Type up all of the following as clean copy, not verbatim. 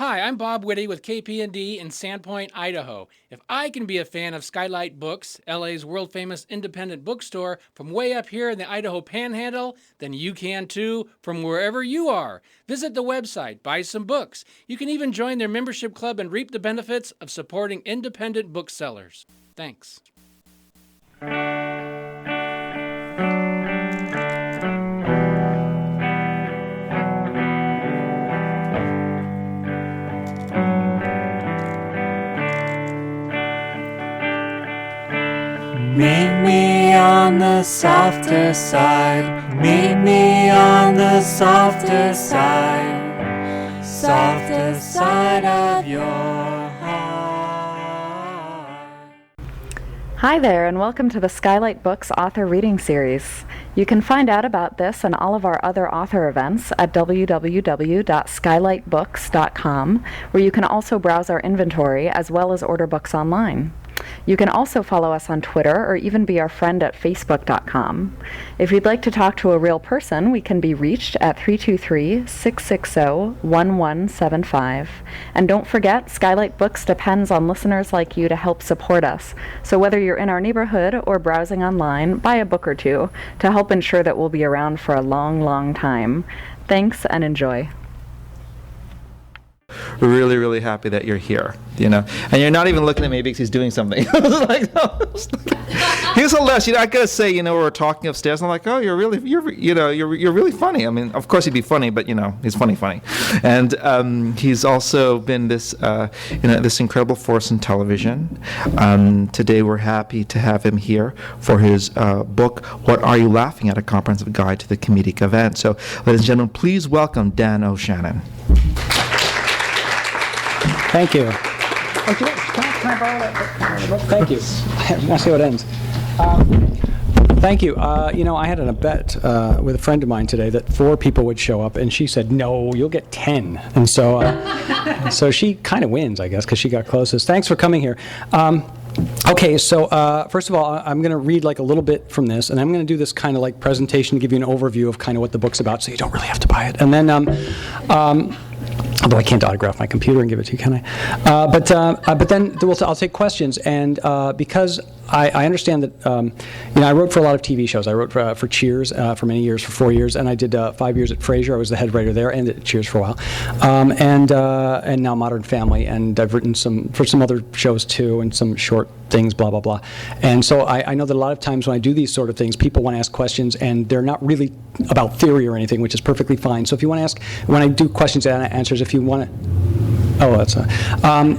Hi, I'm Bob Whitty with KPND in Sandpoint, Idaho. If I can be a fan of Skylight Books, LA's world-famous independent bookstore, from way up here in the Idaho Panhandle, then you can too from wherever you are. Visit the website, buy some books. You can even join their membership club and reap the benefits of supporting independent booksellers. Thanks. Meet me on the softer side. Meet me on the softer side. Softer side of your heart. Hi there, and welcome to the Skylight Books Author Reading Series. You can find out about this and all of our other author events at www.skylightbooks.com, where you can also browse our inventory as well as order books online. You can also follow us on Twitter or even be our friend at facebook.com. If you'd like to talk to a real person, we can be reached at 323-660-1175. And don't forget, Skylight Books depends on listeners like you to help support us. So whether you're in our neighborhood or browsing online, buy a book or two to help ensure that we'll be around for a long, long time. Thanks and enjoy. Really, really happy that you're here, and you're not even looking at me because he's doing something. I was like, no. He was hilarious. I gotta say, we were talking upstairs, and I'm like, oh, you're really funny. I mean, of course he'd be funny, but he's funny. And he's also been this, this incredible force in television. Today we're happy to have him here for his book, What Are You Laughing At? A Comprehensive Guide to the Comedic Event. So, ladies and gentlemen, please welcome Dan O'Shannon. Thank you. Can I borrow that book? Thank you. I'll see how it ends. Thank you. I had a bet with a friend of mine today that 4 people would show up, and she said, no, you'll get 10. And so so she kind of wins, I guess, because she got closest. Thanks for coming here. Okay, so first of all, I'm going to read a little bit from this, and I'm going to do this kind of presentation to give you an overview of kind of what the book's about, so you don't really have to buy it. And then although I can't autograph my computer and give it to you, can I? But then I'll take questions, and because I understand that I wrote for a lot of TV shows. I wrote for Cheers for many years, for 4 years, and I did 5 years at Frasier. I was the head writer there, and at Cheers for a while, and now Modern Family, and I've written for some other shows too, and some short things, blah blah blah. And so I know that a lot of times when I do these sort of things, people want to ask questions, and they're not really about theory or anything, which is perfectly fine. So if you want to ask, when I do questions and answers, if you want to. Oh, that's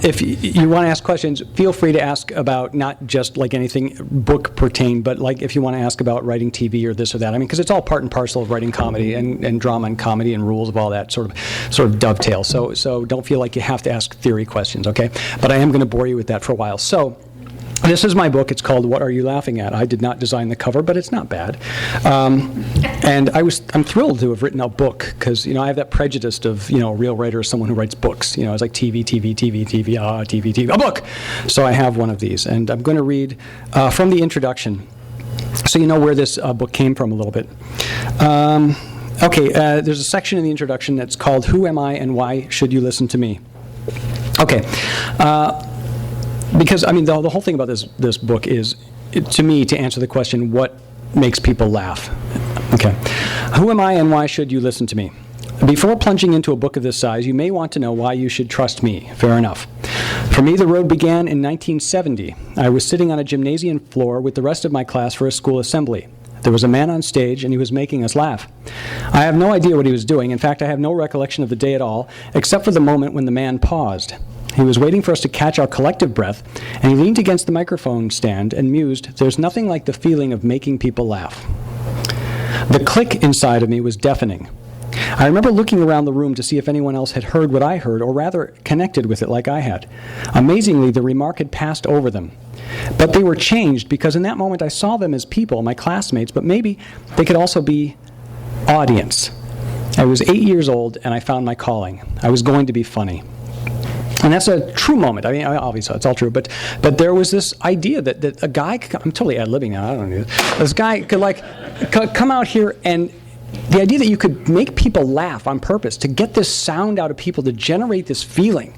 if you want to ask questions, feel free to ask about not just anything book pertained, but if you want to ask about writing TV or this or that. I mean, because it's all part and parcel of writing comedy and drama and comedy and rules of all that sort of dovetail. So don't feel like you have to ask theory questions, okay? But I am going to bore you with that for a while. So. This is my book. It's called What Are You Laughing At? I did not design the cover, but it's not bad. And I'm thrilled to have written a book because, I have that prejudice of, a real writer is someone who writes books. It's like TV, a book. So I have one of these. And I'm going to read from the introduction so you know where this book came from a little bit. Okay, there's a section in the introduction that's called Who Am I and Why Should You Listen to Me? Okay. Because, the whole thing about this book is, to me, to answer the question, what makes people laugh? Okay. Who am I and why should you listen to me? Before plunging into a book of this size, you may want to know why you should trust me. Fair enough. For me, the road began in 1970. I was sitting on a gymnasium floor with the rest of my class for a school assembly. There was a man on stage, and he was making us laugh. I have no idea what he was doing. In fact, I have no recollection of the day at all, except for the moment when the man paused. He was waiting for us to catch our collective breath, and he leaned against the microphone stand and mused, "There's nothing like the feeling of making people laugh." The click inside of me was deafening. I remember looking around the room to see if anyone else had heard what I heard, or rather connected with it like I had. Amazingly, the remark had passed over them. But they were changed because in that moment I saw them as people, my classmates, but maybe they could also be audience. I was 8 years old, and I found my calling. I was going to be funny. And that's a true moment. Obviously, it's all true. But there was this idea that a guy, I'm totally ad-libbing now, I don't know. This guy could come out here and the idea that you could make people laugh on purpose, to get this sound out of people, to generate this feeling,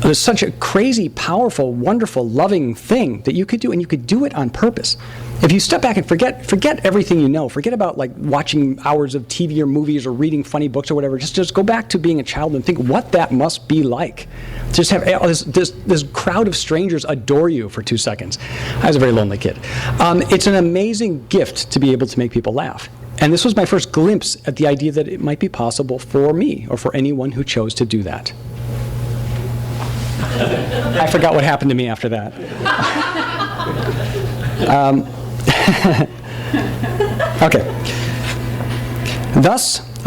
is such a crazy, powerful, wonderful, loving thing that you could do, and you could do it on purpose. If you step back and forget everything you know, forget about like watching hours of TV or movies or reading funny books or whatever, just go back to being a child and think what that must be like. Just have this crowd of strangers adore you for 2 seconds. I was a very lonely kid. It's an amazing gift to be able to make people laugh. And this was my first glimpse at the idea that it might be possible for me or for anyone who chose to do that. I forgot what happened to me after that.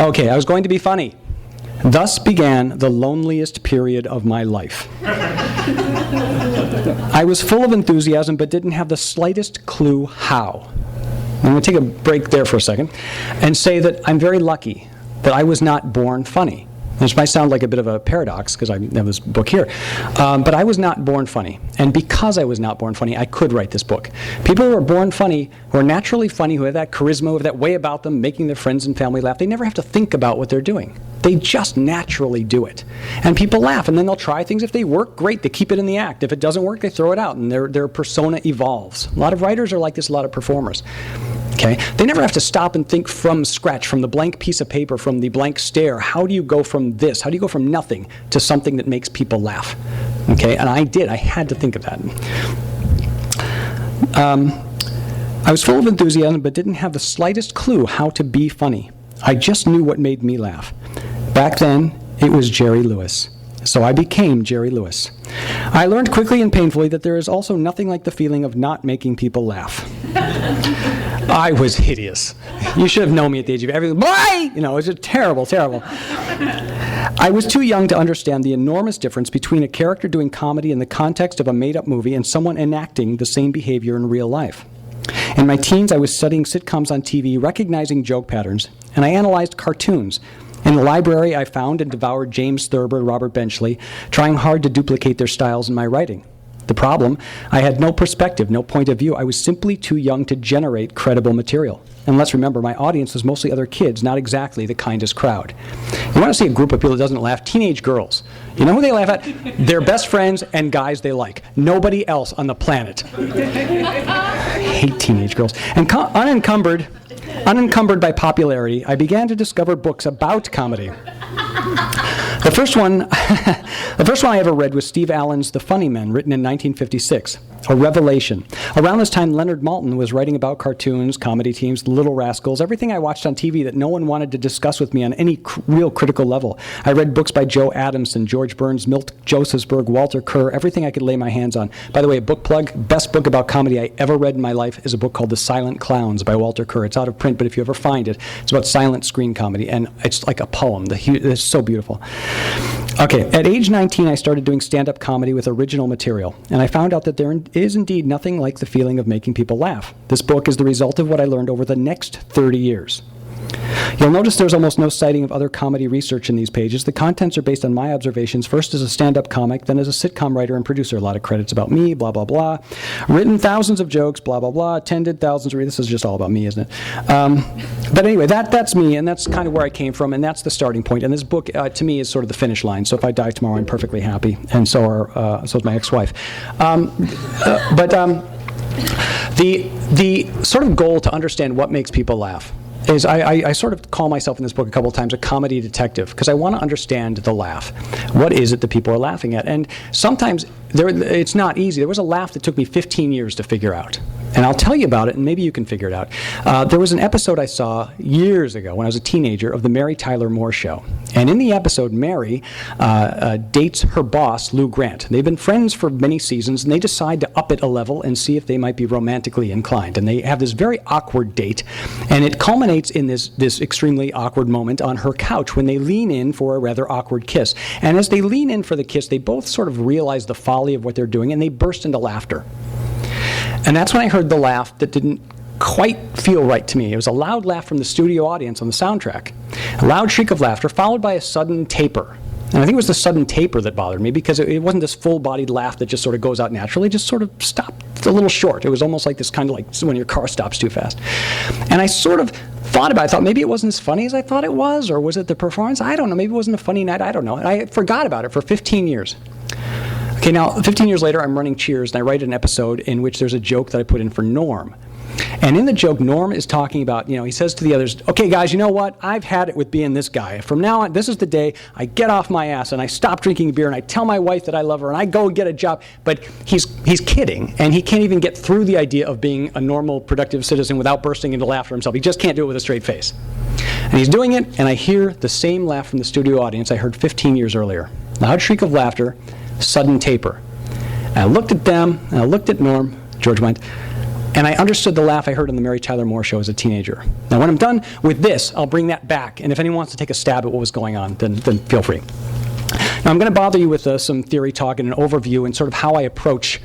Okay, I was going to be funny. Thus began the loneliest period of my life. I was full of enthusiasm but didn't have the slightest clue how. I'm going to take a break there for a second and say that I'm very lucky that I was not born funny. This might sound like a bit of a paradox because I have this book here, but I was not born funny. And because I was not born funny, I could write this book. People who are born funny, who are naturally funny, who have that charisma, who have that way about them, making their friends and family laugh, they never have to think about what they're doing. They just naturally do it. And people laugh, and then they'll try things. If they work, great, they keep it in the act. If it doesn't work, they throw it out, and their persona evolves. A lot of writers are like this, a lot of performers. Okay? They never have to stop and think from scratch, from the blank piece of paper, from the blank stare. How do you go from this? How do you go from nothing to something that makes people laugh? Okay? And I did. I had to think of that. I was full of enthusiasm but didn't have the slightest clue how to be funny. I just knew what made me laugh. Back then, it was Jerry Lewis. So I became Jerry Lewis. I learned quickly and painfully that there is also nothing like the feeling of not making people laugh. I was hideous. You should have known me at the age of everything. Boy! You know, it was just terrible, terrible. I was too young to understand the enormous difference between a character doing comedy in the context of a made-up movie and someone enacting the same behavior in real life. In my teens, I was studying sitcoms on TV, recognizing joke patterns, and I analyzed cartoons. In the library, I found and devoured James Thurber and Robert Benchley, trying hard to duplicate their styles in my writing. The problem, I had no perspective, no point of view. I was simply too young to generate credible material. And let's remember, my audience was mostly other kids, not exactly the kindest crowd. You want to see a group of people that doesn't laugh? Teenage girls. You know who they laugh at? Their best friends and guys they like. Nobody else on the planet. I hate teenage girls. And unencumbered by popularity, I began to discover books about comedy. The first one I ever read was Steve Allen's The Funny Men, written in 1956, a revelation. Around this time, Leonard Maltin was writing about cartoons, comedy teams, The Little Rascals, everything I watched on TV that no one wanted to discuss with me on any real critical level. I read books by Joe Adamson, George Burns, Milt Josephsberg, Walter Kerr, everything I could lay my hands on. By the way, a book plug, best book about comedy I ever read in my life is a book called The Silent Clowns by Walter Kerr. It's out of print, but if you ever find it, it's about silent screen comedy, and it's like a poem. It's so beautiful. Okay, at age 19, I started doing stand-up comedy with original material, and I found out that there is indeed nothing like the feeling of making people laugh. This book is the result of what I learned over the next 30 years. You'll notice there's almost no citing of other comedy research in these pages. The contents are based on my observations, first as a stand-up comic, then as a sitcom writer and producer. A lot of credits about me, blah, blah, blah. Written thousands of jokes, blah, blah, blah. Attended thousands of This is just all about me, isn't it? But anyway, that's me, and that's kind of where I came from, and that's the starting point. And this book, to me, is sort of the finish line. So if I die tomorrow, I'm perfectly happy, and so is my ex-wife. The sort of goal to understand what makes people laugh is I sort of call myself in this book a couple of times a comedy detective, because I want to understand the laugh. What is it that people are laughing at? And sometimes it's not easy. There was a laugh that took me 15 years to figure out. And I'll tell you about it, and maybe you can figure it out. There was an episode I saw years ago when I was a teenager of the Mary Tyler Moore Show. And in the episode, Mary dates her boss, Lou Grant. They've been friends for many seasons, and they decide to up it a level and see if they might be romantically inclined. And they have this very awkward date, and it culminates in this extremely awkward moment on her couch when they lean in for a rather awkward kiss. And as they lean in for the kiss, they both sort of realize the folly of what they're doing, and they burst into laughter. And that's when I heard the laugh that didn't quite feel right to me. It was a loud laugh from the studio audience on the soundtrack. A loud shriek of laughter followed by a sudden taper. And I think it was the sudden taper that bothered me, because it wasn't this full-bodied laugh that just sort of goes out naturally. It just sort of stopped a little short. It was almost like this kind of like when your car stops too fast. And I sort of thought about it. I thought maybe it wasn't as funny as I thought it was, or was it the performance? I don't know. Maybe it wasn't a funny night. I don't know. And I forgot about it for 15 years. Okay, now 15 years later, I'm running Cheers, and I write an episode in which there's a joke that I put in for Norm. And in the joke, Norm is talking about, he says to the others, okay, guys, you know what? I've had it with being this guy. From now on, this is the day I get off my ass and I stop drinking beer and I tell my wife that I love her and I go and get a job. But he's kidding, and he can't even get through the idea of being a normal, productive citizen without bursting into laughter himself. He just can't do it with a straight face. And he's doing it, and I hear the same laugh from the studio audience I heard 15 years earlier. Loud shriek of laughter, sudden taper. And I looked at them, and I looked at Norm, George went, and I understood the laugh I heard on the Mary Tyler Moore Show as a teenager. Now, when I'm done with this, I'll bring that back. And if anyone wants to take a stab at what was going on, then feel free. Now, I'm going to bother you with some theory talk and an overview and sort of how I approach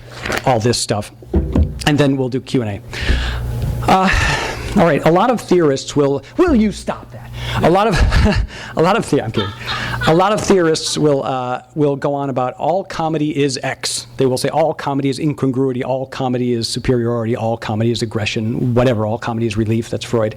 all this stuff. And then we'll do Q&A. All right, a lot of theorists will you stop that? I'm kidding. A lot of theorists will go on about all comedy is X. They will say all comedy is incongruity, all comedy is superiority, all comedy is aggression, whatever, all comedy is relief, that's Freud.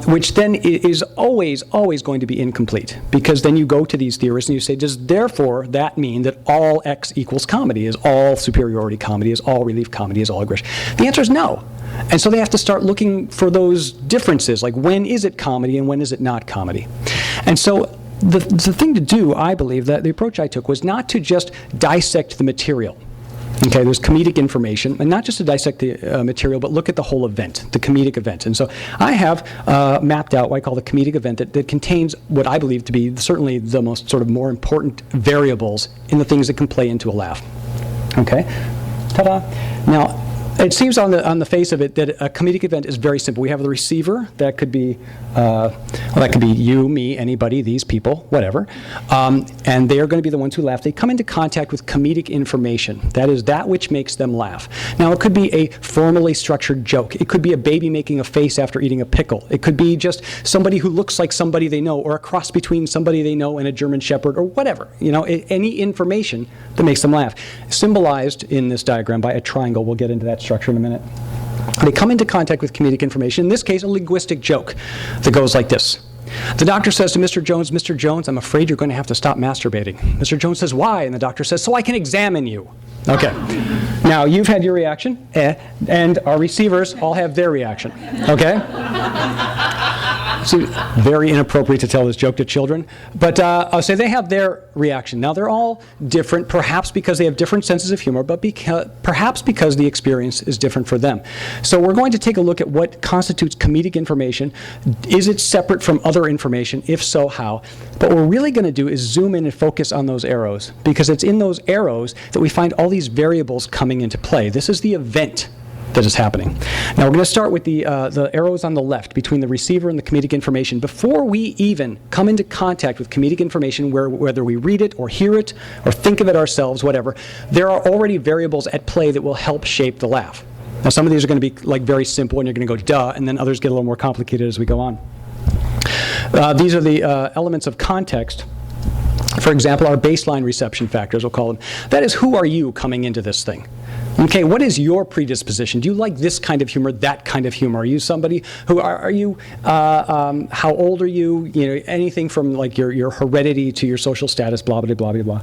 Which then is always going to be incomplete, because then you go to these theorists and you say, does therefore that mean that all X equals comedy? Is all superiority comedy? Is all relief comedy? Is all aggression? The answer is no. And so they have to start looking for those differences, like when is it comedy and when is it not comedy? And so the thing to do, I believe, that the approach I took was not to just dissect the material. Okay, there's comedic information, and not just to dissect the material, but look at the whole event, the comedic event. And so I have mapped out what I call the comedic event that contains what I believe to be certainly the most sort of more important variables in the things that can play into a laugh. Okay, ta-da. Now, it seems on the face of it that a comedic event is very simple. We have the receiver. That could be you, me, anybody, these people, whatever. And they are going to be the ones who laugh. They come into contact with comedic information. That is that which makes them laugh. Now, it could be a formally structured joke. It could be a baby making a face after eating a pickle. It could be just somebody who looks like somebody they know, or a cross between somebody they know and a German Shepherd, or whatever. Any information that makes them laugh. Symbolized in this diagram by a triangle. We'll get into that structure in a minute. They come into contact with comedic information, in this case, a linguistic joke that goes like this. The doctor says to Mr. Jones, I'm afraid you're going to have to stop masturbating. Mr. Jones says, why? And the doctor says, so I can examine you. Okay. Now, you've had your reaction, and our receivers all have their reaction. Okay? So, very inappropriate to tell this joke to children. But I'll say they have their reaction. Now, they're all different, perhaps because they have different senses of humor, but perhaps because the experience is different for them. So we're going to take a look at what constitutes comedic information. Is it separate from other information? If so, how? But what we're really going to do is zoom in and focus on those arrows, because it's in those arrows that we find all these variables coming into play. This is the event that is happening. Now, we're going to start with the arrows on the left between the receiver and the comedic information. Before we even come into contact with comedic information, whether we read it or hear it or think of it ourselves, whatever, there are already variables at play that will help shape the laugh. Now, some of these are going to be like very simple, and you're going to go, duh, and then others get a little more complicated as we go on. These are the elements of context. For example, our baseline reception factors, we'll call them. That is, who are you coming into this thing? Okay, what is your predisposition? Do you like this kind of humor, that kind of humor? Are you somebody who are you? How old are you? Anything from like your heredity to your social status, blah blah blah blah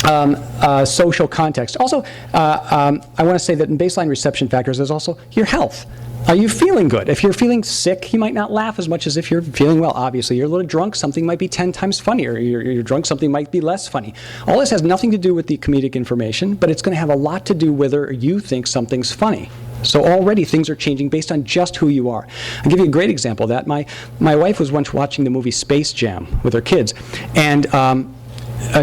blah. Social context. Also, I want to say that in baseline reception factors, there's also your health. Are you feeling good? If you're feeling sick, you might not laugh as much as if you're feeling well. Obviously, you're a little drunk, something might be 10 times funnier. You're drunk, something might be less funny. All this has nothing to do with the comedic information, but it's going to have a lot to do whether you think something's funny. So already things are changing based on just who you are. I'll give you a great example of that. My wife was once watching the movie Space Jam with her kids, and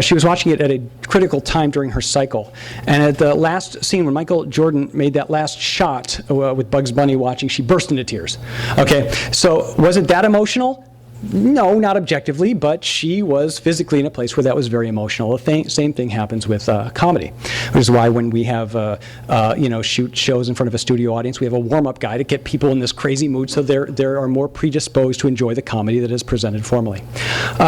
she was watching it at a critical time during her cycle. And at the last scene, when Michael Jordan made that last shot with Bugs Bunny watching, she burst into tears. Okay, so was it that emotional? No, not objectively, but she was physically in a place where that was very emotional. The same thing happens with comedy, which is why when we have, shoot shows in front of a studio audience, we have a warm-up guy to get people in this crazy mood so they are more predisposed to enjoy the comedy that is presented formally.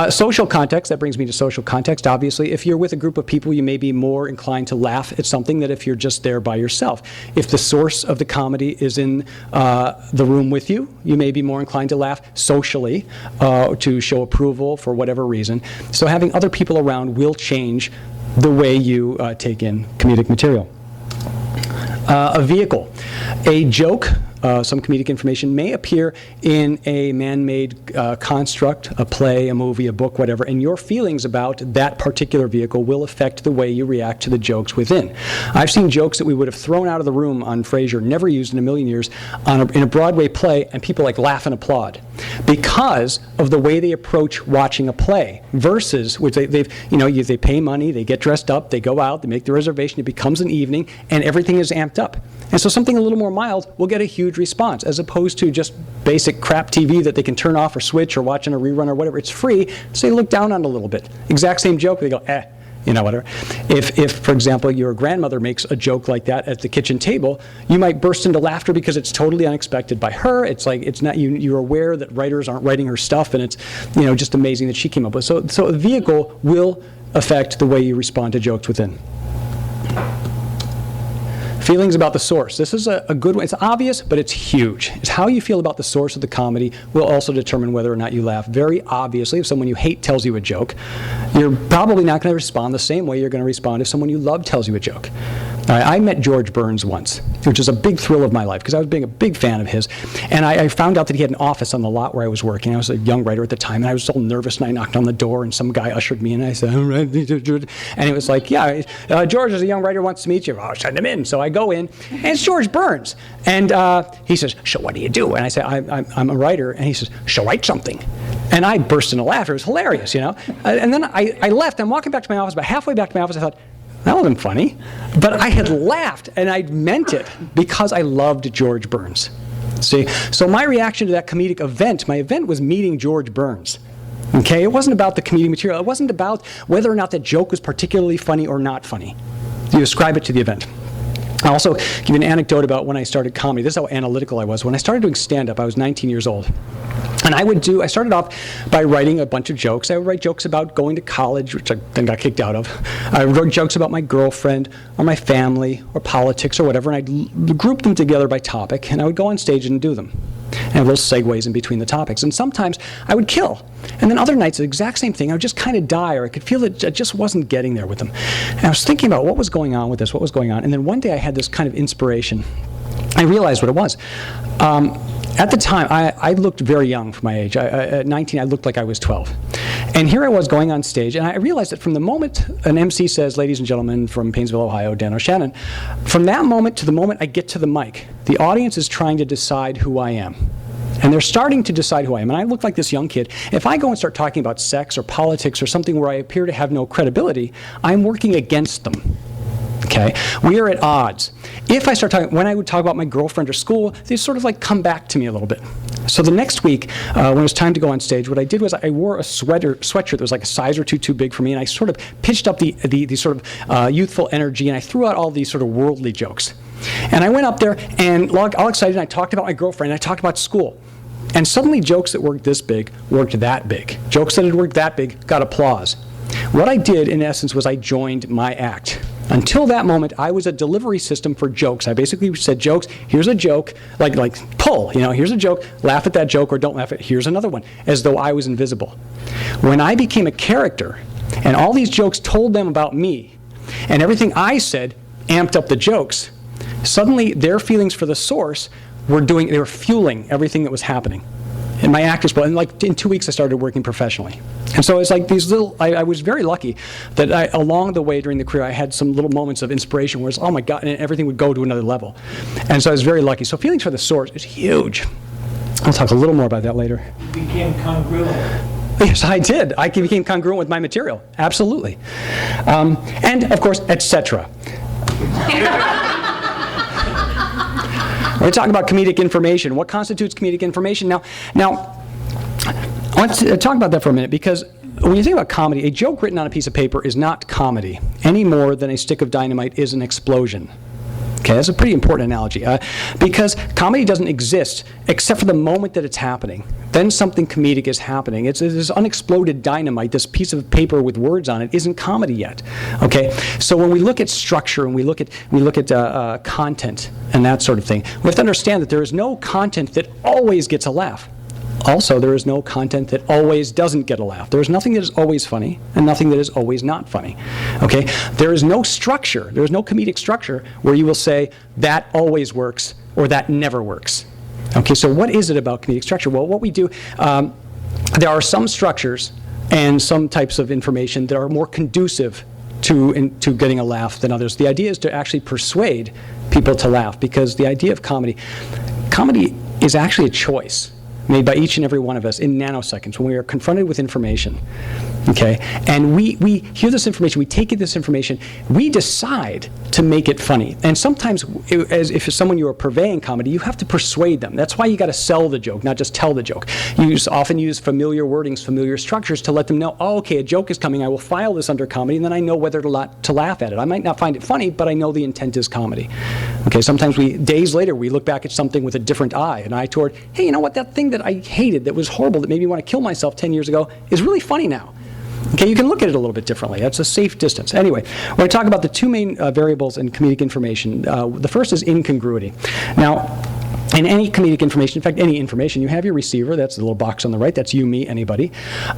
Social context, that brings me to social context. Obviously, if you're with a group of people, you may be more inclined to laugh at something than if you're just there by yourself. If the source of the comedy is in the room with you, you may be more inclined to laugh socially, to show approval for whatever reason. So having other people around will change the way you take in comedic material. A vehicle. A joke, some comedic information, may appear in a man-made construct, a play, a movie, a book, whatever, and your feelings about that particular vehicle will affect the way you react to the jokes within. I've seen jokes that we would have thrown out of the room on Frasier, never used in a million years, in a Broadway play, and people laugh and applaud because of the way they approach watching a play versus, which they pay money, they get dressed up, they go out, they make the reservation, it becomes an evening, and everything is amped up. And so something a little more mild will get a huge response, as opposed to just basic crap TV that they can turn off or switch or watch in a rerun or whatever. It's free, so they look down on it a little bit. Exact same joke, they go, whatever. If, for example, your grandmother makes a joke like that at the kitchen table, you might burst into laughter because it's totally unexpected by her. It's not you're aware that writers aren't writing her stuff, and it's just amazing that she came up with. So a vehicle will affect the way you respond to jokes within. Feelings about the source. This is a good one. It's obvious, but it's huge. It's how you feel about the source of the comedy will also determine whether or not you laugh. Very obviously, if someone you hate tells you a joke, you're probably not going to respond the same way you're going to respond if someone you love tells you a joke. I met George Burns once, which was a big thrill of my life because I was being a big fan of his. And I found out that he had an office on the lot where I was working. I was a young writer at the time, and I was so nervous, and I knocked on the door, and some guy ushered me in, and I said, and it was like, George is a young writer, wants to meet you. Oh, send him in. So I go in, and it's George Burns. And he says, so what do you do? And I say, I'm a writer. And he says, so write something. And I burst into laughter. It was hilarious, And then I left. I'm walking back to my office. About halfway back to my office, I thought, that wasn't funny. But I had laughed, and I meant it because I loved George Burns. See? So my reaction to that comedic event, my event was meeting George Burns. Okay? It wasn't about the comedic material. It wasn't about whether or not that joke was particularly funny or not funny. You ascribe it to the event. I'll also give you an anecdote about when I started comedy. This is how analytical I was. When I started doing stand-up, I was 19 years old. And I started off by writing a bunch of jokes. I would write jokes about going to college, which I then got kicked out of. I wrote jokes about my girlfriend or my family or politics or whatever, and I'd group them together by topic, and I would go on stage and do them. And have little segues in between the topics. And sometimes I would kill. And then other nights, the exact same thing. I would just kind of die, or I could feel that I just wasn't getting there with them. And I was thinking about what was going on with this, what was going on. And then one day I had this kind of inspiration. I realized what it was. At the time, I looked very young for my age. At 19, I looked like I was 12. And here I was going on stage, and I realized that from the moment an MC says, ladies and gentlemen from Painesville, Ohio, Dan O'Shannon, from that moment to the moment I get to the mic, the audience is trying to decide who I am. And they're starting to decide who I am. And I look like this young kid. If I go and start talking about sex or politics or something where I appear to have no credibility, I'm working against them. Okay? We are at odds. If I start talking, when I would talk about my girlfriend or school, they sort of come back to me a little bit. So the next week, when it was time to go on stage, what I did was I wore a sweatshirt that was like a size or two too big for me, and I sort of pitched up the sort of youthful energy, and I threw out all these sort of worldly jokes. And I went up there, and all excited, and I talked about my girlfriend, and I talked about school. And suddenly jokes that worked this big worked that big. Jokes that had worked that big got applause. What I did, in essence, was I joined my act. Until that moment, I was a delivery system for jokes. I basically said jokes, here's a joke, like pull, here's a joke, laugh at that joke or don't laugh at it, here's another one, as though I was invisible. When I became a character, and all these jokes told them about me, and everything I said amped up the jokes, suddenly their feelings for the source they were fueling everything that was happening. And my act exploded. And in 2 weeks, I started working professionally. And so it's like these little, I was very lucky that along the way during the career, I had some little moments of inspiration where it's, oh my God, and everything would go to another level. And so I was very lucky. So feelings for the source is huge. I'll talk a little more about that later. You became congruent. Yes, I did. I became congruent with my material. Absolutely. And of course, etc. We're talking about comedic information. What constitutes comedic information? Now, I want to talk about that for a minute, because when you think about comedy, a joke written on a piece of paper is not comedy any more than a stick of dynamite is an explosion. Okay, that's a pretty important analogy, because comedy doesn't exist except for the moment that it's happening. Then something comedic is happening. It's this unexploded dynamite, this piece of paper with words on it, isn't comedy yet. Okay, so when we look at structure and we look at content and that sort of thing, we have to understand that there is no content that always gets a laugh. Also, there is no content that always doesn't get a laugh. There is nothing that is always funny and nothing that is always not funny. Okay? There is no structure. There is no comedic structure where you will say that always works or that never works. Okay, so what is it about comedic structure? Well, what we do, there are some structures and some types of information that are more conducive to getting a laugh than others. The idea is to actually persuade people to laugh, because the idea of comedy is actually a choice made by each and every one of us in nanoseconds when we are confronted with information, okay? And we hear this information, we take in this information, we decide to make it funny. And sometimes, as if it's someone you are purveying comedy, you have to persuade them. That's why you got to sell the joke, not just tell the joke. You often use familiar wordings, familiar structures to let them know, oh, okay, a joke is coming, I will file this under comedy, and then I know whether to laugh at it. I might not find it funny, but I know the intent is comedy. Okay, sometimes days later, we look back at something with a different eye, an eye toward, hey, you know what, that thing that I hated, that was horrible, that made me want to kill myself 10 years ago, is really funny now. Okay, you can look at it a little bit differently. That's a safe distance. Anyway, we're going to talk about the two main variables in comedic information. The first is incongruity. Now, in any comedic information, in fact, any information, you have your receiver. That's the little box on the right. That's you, me, anybody.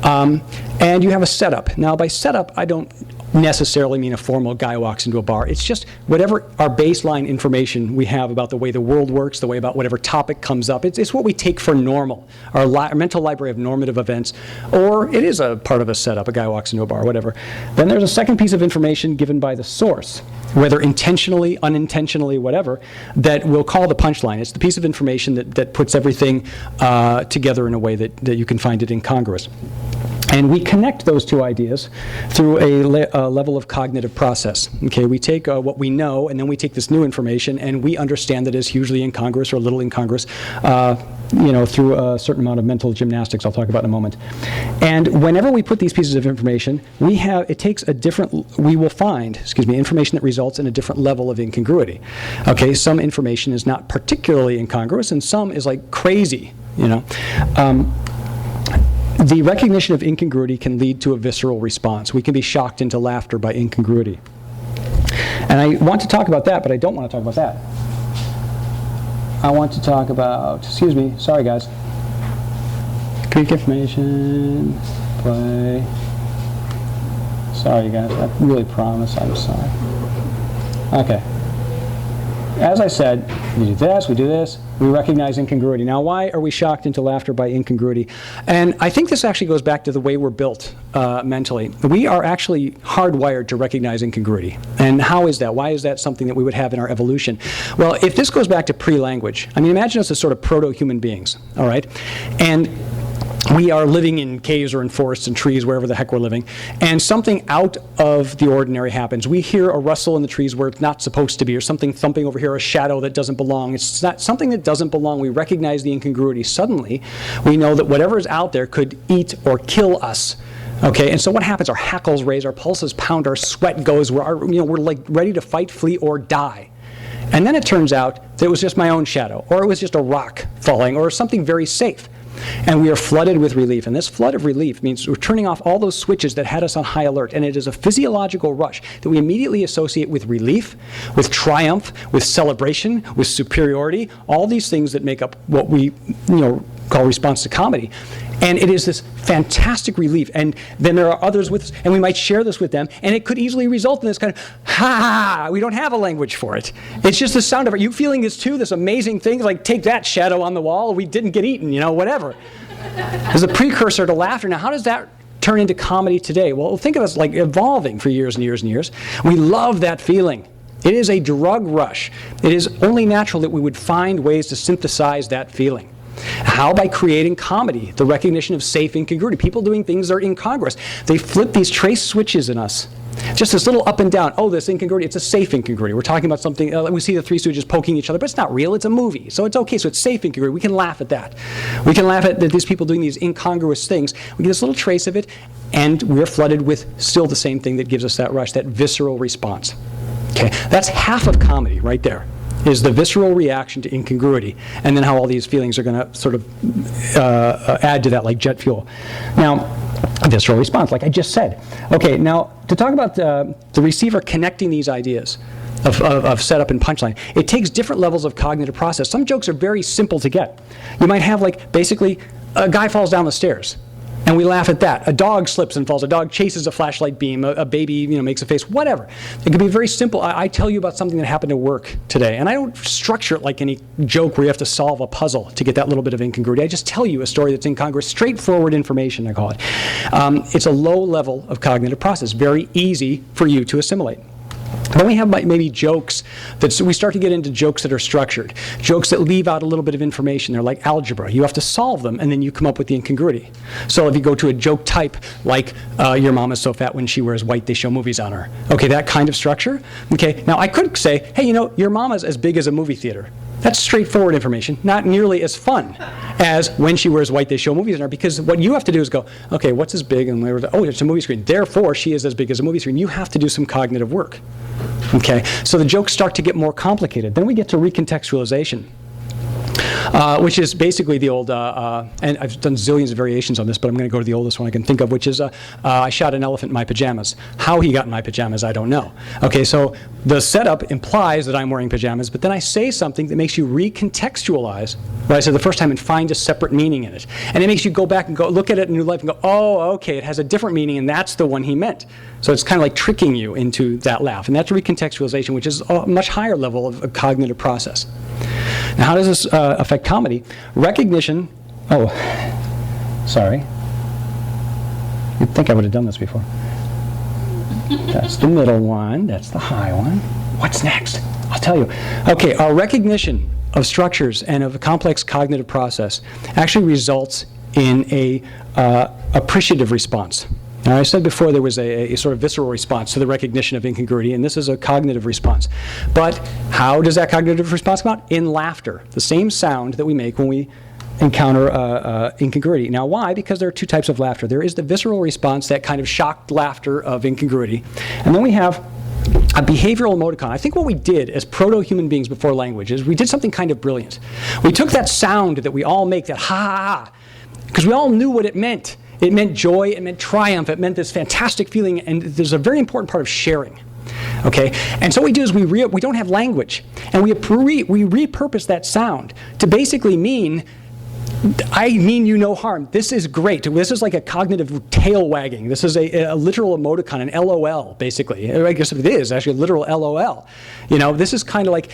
And you have a setup. Now, by setup, I don't necessarily mean a formal guy walks into a bar. It's just whatever our baseline information we have about the way the world works, the way about whatever topic comes up. It's what we take for normal, our mental library of normative events, or it is a part of a setup, a guy walks into a bar, whatever. Then there's a second piece of information given by the source, whether intentionally, unintentionally, whatever, that we'll call the punchline. It's the piece of information that puts everything together in a way that you can find it incongruous. And we connect those two ideas through a level of cognitive process. Okay, we take what we know, and then we take this new information, and we understand that it's hugely incongruous or a little incongruous, through a certain amount of mental gymnastics I'll talk about in a moment. And whenever we put these pieces of information, we will find information that results in a different level of incongruity. Okay, some information is not particularly incongruous, and some is like crazy, The recognition of incongruity can lead to a visceral response. We can be shocked into laughter by incongruity. And I want to talk about that, but I don't want to talk about that. I want to talk about, sorry guys. Comedic information, play. Sorry guys, I really promise I'm sorry. Okay. As I said, we do this, we recognize incongruity. Now, why are we shocked into laughter by incongruity? And I think this actually goes back to the way we're built mentally. We are actually hardwired to recognize incongruity. And how is that? Why is that something that we would have in our evolution? Well, if this goes back to pre-language, imagine us as sort of proto-human beings, all right? And we are living in caves or in forests and trees, wherever the heck we're living, and something out of the ordinary happens. We hear a rustle in the trees where it's not supposed to be, or something thumping over here, a shadow that doesn't belong. It's not something that doesn't belong. We recognize the incongruity. Suddenly, we know that whatever is out there could eat or kill us. Okay, and so what happens? Our hackles raise, our pulses pound, our sweat goes. We're like ready to fight, flee, or die. And then it turns out that it was just my own shadow, or it was just a rock falling, or something very safe. And we are flooded with relief. And this flood of relief means we're turning off all those switches that had us on high alert. And it is a physiological rush that we immediately associate with relief, with triumph, with celebration, with superiority, all these things that make up what we call response to comedy. And it is this fantastic relief. And then there are others with us, and we might share this with them, and it could easily result in this kind of, ha, we don't have a language for it. It's just the sound of it. You feeling this too, this amazing thing, like take that shadow on the wall, we didn't get eaten, whatever. There's a precursor to laughter. Now, how does that turn into comedy today? Well, think of us like evolving for years and years and years. We love that feeling. It is a drug rush. It is only natural that we would find ways to synthesize that feeling. How? By creating comedy, the recognition of safe incongruity, people doing things that are incongruous. They flip these trace switches in us, Just this little up and down. Oh, this incongruity, it's a safe incongruity. We're talking about something, we see the Three Stooges poking each other, but it's not real, it's a movie. So it's okay, so it's safe incongruity. We can laugh at that. We can laugh at these people doing these incongruous things. We get this little trace of it, and we're flooded with still the same thing that gives us that rush, that visceral response. Okay, that's half of comedy right there, is the visceral reaction to incongruity, and then how all these feelings are going to sort of add to that like jet fuel. Now, a visceral response, like I just said. Okay, now to talk about the receiver connecting these ideas of setup and punchline, it takes different levels of cognitive process. Some jokes are very simple to get. You might have like basically a guy falls down the stairs, and we laugh at that. A dog slips and falls. A dog chases a flashlight beam. A baby, makes a face. Whatever. It could be very simple. I tell you about something that happened at work today, and I don't structure it like any joke where you have to solve a puzzle to get that little bit of incongruity. I just tell you a story that's incongruous, straightforward information, I call it. It's a low level of cognitive process, very easy for you to assimilate. Then we have maybe jokes so we start to get into jokes that are structured, jokes that leave out a little bit of information. They're like algebra. You have to solve them, and then you come up with the incongruity. So if you go to a joke type like your mom is so fat when she wears white, they show movies on her. Okay, that kind of structure. Okay, now I could say, hey, your mama's as big as a movie theater. That's straightforward information, not nearly as fun as when she wears white, they show movies on her, because what you have to do is go, okay, what's as big? And oh, it's a movie screen. Therefore, she is as big as a movie screen. You have to do some cognitive work. Okay, so the jokes start to get more complicated. Then we get to recontextualization, which is basically the old, and I've done zillions of variations on this, but I'm going to go to the oldest one I can think of, which is I shot an elephant in my pajamas. How he got in my pajamas, I don't know. Okay, so the setup implies that I'm wearing pajamas, but then I say something that makes you recontextualize what I said the first time and find a separate meaning in it. And it makes you go back and go look at it in new life and go, oh, okay, it has a different meaning, and that's the one he meant. So it's kind of like tricking you into that laugh. And that's recontextualization, which is a much higher level of a cognitive process. Now, how does this affect comedy? Recognition, sorry. You'd think I would have done this before. That's the middle one, that's the high one. What's next? I'll tell you. Okay, our recognition of structures and of a complex cognitive process actually results in a appreciative response. Now, I said before there was a sort of visceral response to the recognition of incongruity, and this is a cognitive response. But how does that cognitive response come out? In laughter, the same sound that we make when we encounter incongruity. Now, why? Because there are two types of laughter. There is the visceral response, that kind of shocked laughter of incongruity, and then we have a behavioral emoticon. I think what we did as proto-human beings before language is we did something kind of brilliant. We took that sound that we all make, that ha, because we all knew what it meant. It meant joy, it meant triumph, it meant this fantastic feeling, and there's a very important part of sharing. Okay, and so what we do is we don't have language, and we repurpose that sound to basically mean, I mean you no harm. This is great. This is like a cognitive tail wagging. This is a literal emoticon, an LOL, basically. I guess it is actually a literal LOL. This is kind of like,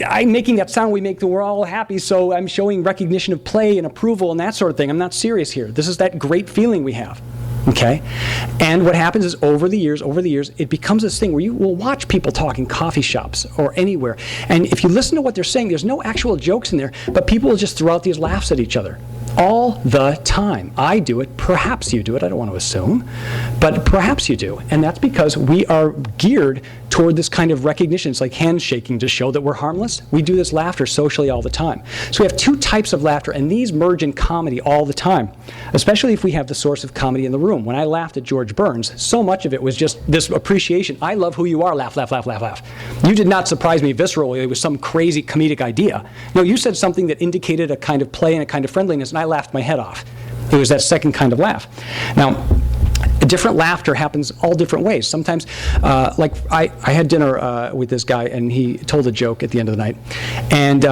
I'm making that sound we make that we're all happy, so I'm showing recognition of play and approval and that sort of thing. I'm not serious here. This is that great feeling we have. Okay? And what happens is over the years, it becomes this thing where you will watch people talk in coffee shops or anywhere. And if you listen to what they're saying, there's no actual jokes in there, but people will just throw out these laughs at each other. All the time. I do it. Perhaps you do it. I don't want to assume. But perhaps you do. And that's because we are geared toward this kind of recognition. It's like handshaking to show that we're harmless. We do this laughter socially all the time. So we have two types of laughter, and these merge in comedy all the time, especially if we have the source of comedy in the room. When I laughed at George Burns, so much of it was just this appreciation. I love who you are. Laugh, laugh, laugh, laugh, laugh. You did not surprise me viscerally. It was some crazy comedic idea. No, you said something that indicated a kind of play and a kind of friendliness, and I laughed my head off. It was that second kind of laugh. Now, different laughter happens all different ways. Sometimes, like I had dinner with this guy, and he told a joke at the end of the night. And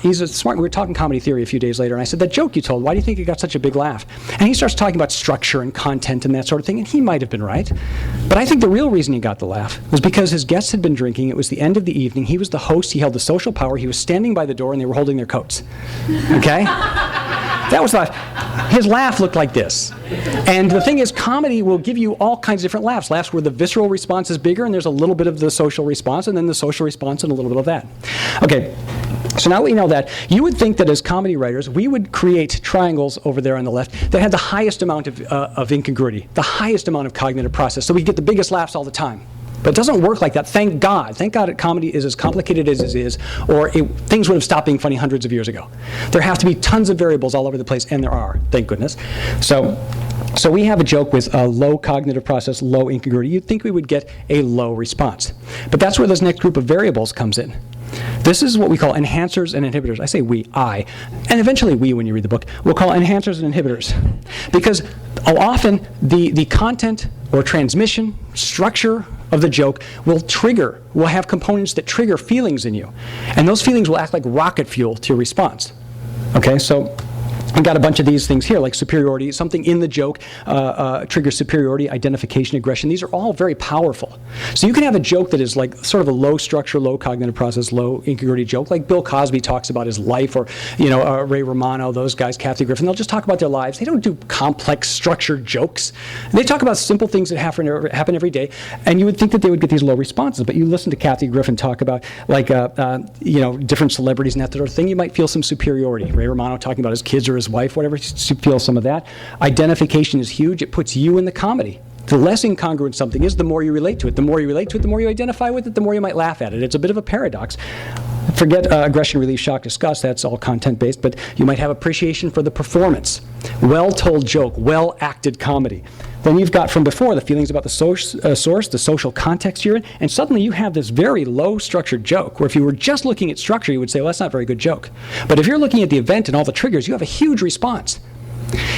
he's a smart, we were talking comedy theory a few days later, and I said, that joke you told, why do you think it got such a big laugh? And he starts talking about structure and content and that sort of thing, and he might have been right. But I think the real reason he got the laugh was because his guests had been drinking. It was the end of the evening. He was the host. He held the social power. He was standing by the door, and they were holding their coats. Okay? That was the laugh. His laugh looked like this. And the thing is, comedy will give you all kinds of different laughs. Laughs where the visceral response is bigger and there's a little bit of the social response, and then the social response and a little bit of that. Okay, so now that you know that, you would think that as comedy writers, we would create triangles over there on the left that had the highest amount of incongruity, the highest amount of cognitive process, so we get the biggest laughs all the time. But it doesn't work like that. Thank God. Thank God that comedy is as complicated as it is, or things would have stopped being funny hundreds of years ago. There have to be tons of variables all over the place, and there are, thank goodness. So we have a joke with a low cognitive process, low incongruity. You'd think we would get a low response. But that's where this next group of variables comes in. This is what we call enhancers and inhibitors. I say we, I, and eventually we, when you read the book, we'll call enhancers and inhibitors. Because often the content or transmission, structure of the joke will have components that trigger feelings in you. And those feelings will act like rocket fuel to your response. Okay, so I've got a bunch of these things here, like superiority. Something in the joke triggers superiority, identification, aggression. These are all very powerful. So you can have a joke that is like sort of a low structure, low cognitive process, low incongruity joke, like Bill Cosby talks about his life, or Ray Romano, those guys, Kathy Griffin. They'll just talk about their lives. They don't do complex, structured jokes. They talk about simple things that happen every day, and you would think that they would get these low responses. But you listen to Kathy Griffin talk about like different celebrities and that sort of thing, you might feel some superiority. Ray Romano talking about his kids or his wife, whatever, you feel some of that. Identification is huge. It puts you in the comedy. The less incongruent something is, the more you relate to it. The more you relate to it, the more you identify with it, the more you might laugh at it. It's a bit of a paradox. Forget aggression, relief, shock, disgust. That's all content-based. But you might have appreciation for the performance. Well-told joke, well-acted comedy. Then you've got from before the feelings about the source, the social context you're in, and suddenly you have this very low-structured joke, where if you were just looking at structure, you would say, well, that's not a very good joke. But if you're looking at the event and all the triggers, you have a huge response.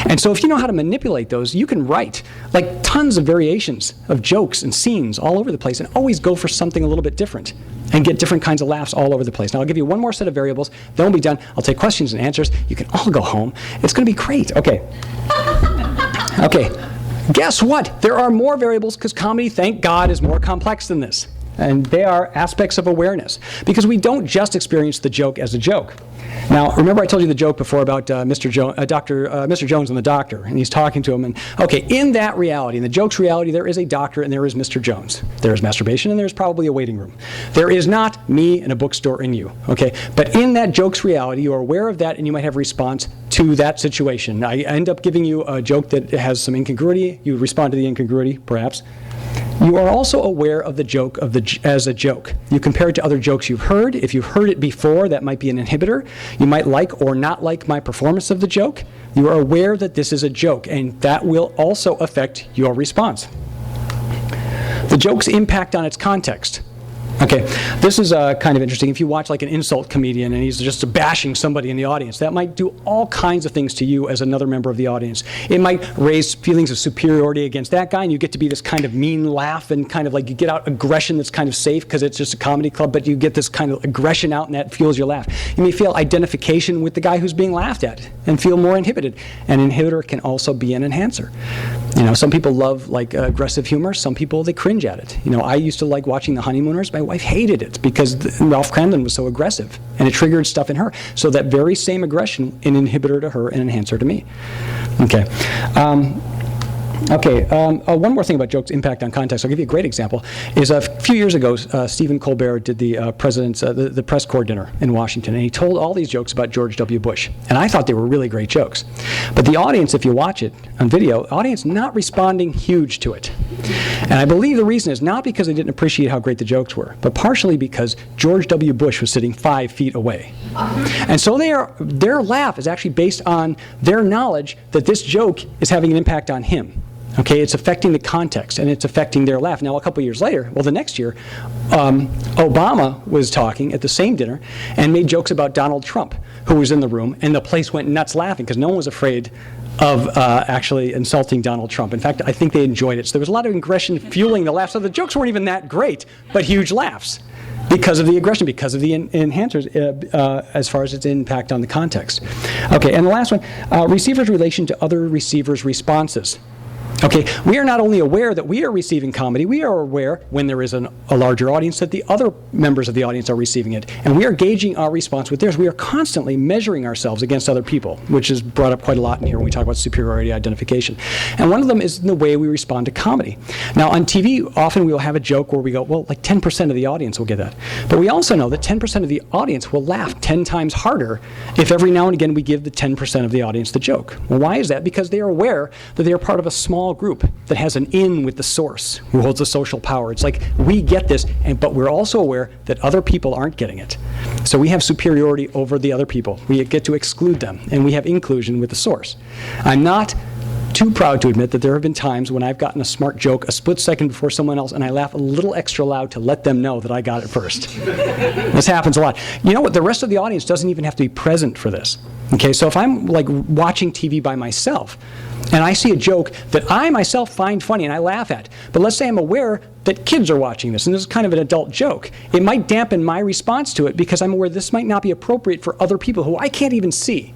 And so if you know how to manipulate those, you can write like tons of variations of jokes and scenes all over the place, and always go for something a little bit different and get different kinds of laughs all over the place. Now I'll give you one more set of variables, then we'll be done. I'll take questions and answers. You can all go home. It's going to be great. Okay. Okay. Guess what? There are more variables, because comedy, thank God, is more complex than this. And they are aspects of awareness, because we don't just experience the joke as a joke. Now, remember I told you the joke before about Mr. Jones and the doctor, and he's talking to him. And okay, in that reality, in the joke's reality, there is a doctor and there is Mr. Jones. There is masturbation and there's probably a waiting room. There is not me and a bookstore and you. Okay, but in that joke's reality, you are aware of that, and you might have a response to that situation. I end up giving you a joke that has some incongruity. You respond to the incongruity, perhaps. You are also aware of the joke as a joke. You compare it to other jokes you've heard. If you've heard it before, that might be an inhibitor. You might like or not like my performance of the joke. You are aware that this is a joke, and that will also affect your response. The joke's impact on its context. Okay, this is kind of interesting. If you watch like an insult comedian and he's just bashing somebody in the audience, that might do all kinds of things to you as another member of the audience. It might raise feelings of superiority against that guy, and you get to be this kind of mean laugh, and kind of like you get out aggression that's kind of safe because it's just a comedy club, but you get this kind of aggression out, and that fuels your laugh. You may feel identification with the guy who's being laughed at and feel more inhibited. An inhibitor can also be an enhancer. Some people love like aggressive humor. Some people, they cringe at it. I used to like watching The Honeymooners. My wife hated it because Ralph Cramden was so aggressive, and it triggered stuff in her. So that very same aggression, an inhibitor to her, an enhancer to me. Okay. One more thing about jokes' impact on context. I'll give you a great example. Is a few years ago, Stephen Colbert did the president's the press corps dinner in Washington, and he told all these jokes about George W. Bush, and I thought they were really great jokes. But the audience, if you watch it on video, audience not responding huge to it. And I believe the reason is not because they didn't appreciate how great the jokes were, but partially because George W. Bush was sitting 5 feet away. And so their laugh is actually based on their knowledge that this joke is having an impact on him. Okay, it's affecting the context, and it's affecting their laugh. Now, a couple years later, the next year, Obama was talking at the same dinner and made jokes about Donald Trump, who was in the room, and the place went nuts laughing because no one was afraid of actually insulting Donald Trump. In fact, I think they enjoyed it. So there was a lot of aggression fueling the laughs. So the jokes weren't even that great, but huge laughs because of the aggression, because of the enhancers, as far as its impact on the context. Okay, and the last one, receivers' relation to other receivers' responses. Okay, we are not only aware that we are receiving comedy, we are aware when there is a larger audience that the other members of the audience are receiving it. And we are gauging our response with theirs. We are constantly measuring ourselves against other people, which is brought up quite a lot in here when we talk about superiority identification. And one of them is in the way we respond to comedy. Now, on TV, often we will have a joke where we go, well, like 10% of the audience will get that. But we also know that 10% of the audience will laugh 10 times harder if every now and again we give the 10% of the audience the joke. Well, why is that? Because they are aware that they are part of a small group that has an in with the source, who holds the social power. It's like, we get this, but we're also aware that other people aren't getting it. So we have superiority over the other people. We get to exclude them, and we have inclusion with the source. I'm not too proud to admit that there have been times when I've gotten a smart joke a split second before someone else, and I laugh a little extra loud to let them know that I got it first. This happens a lot. You know what? The rest of the audience doesn't even have to be present for this. Okay, so if I'm like watching TV by myself, and I see a joke that I myself find funny and I laugh at, but let's say I'm aware that kids are watching this, and this is kind of an adult joke, it might dampen my response to it because I'm aware this might not be appropriate for other people who I can't even see.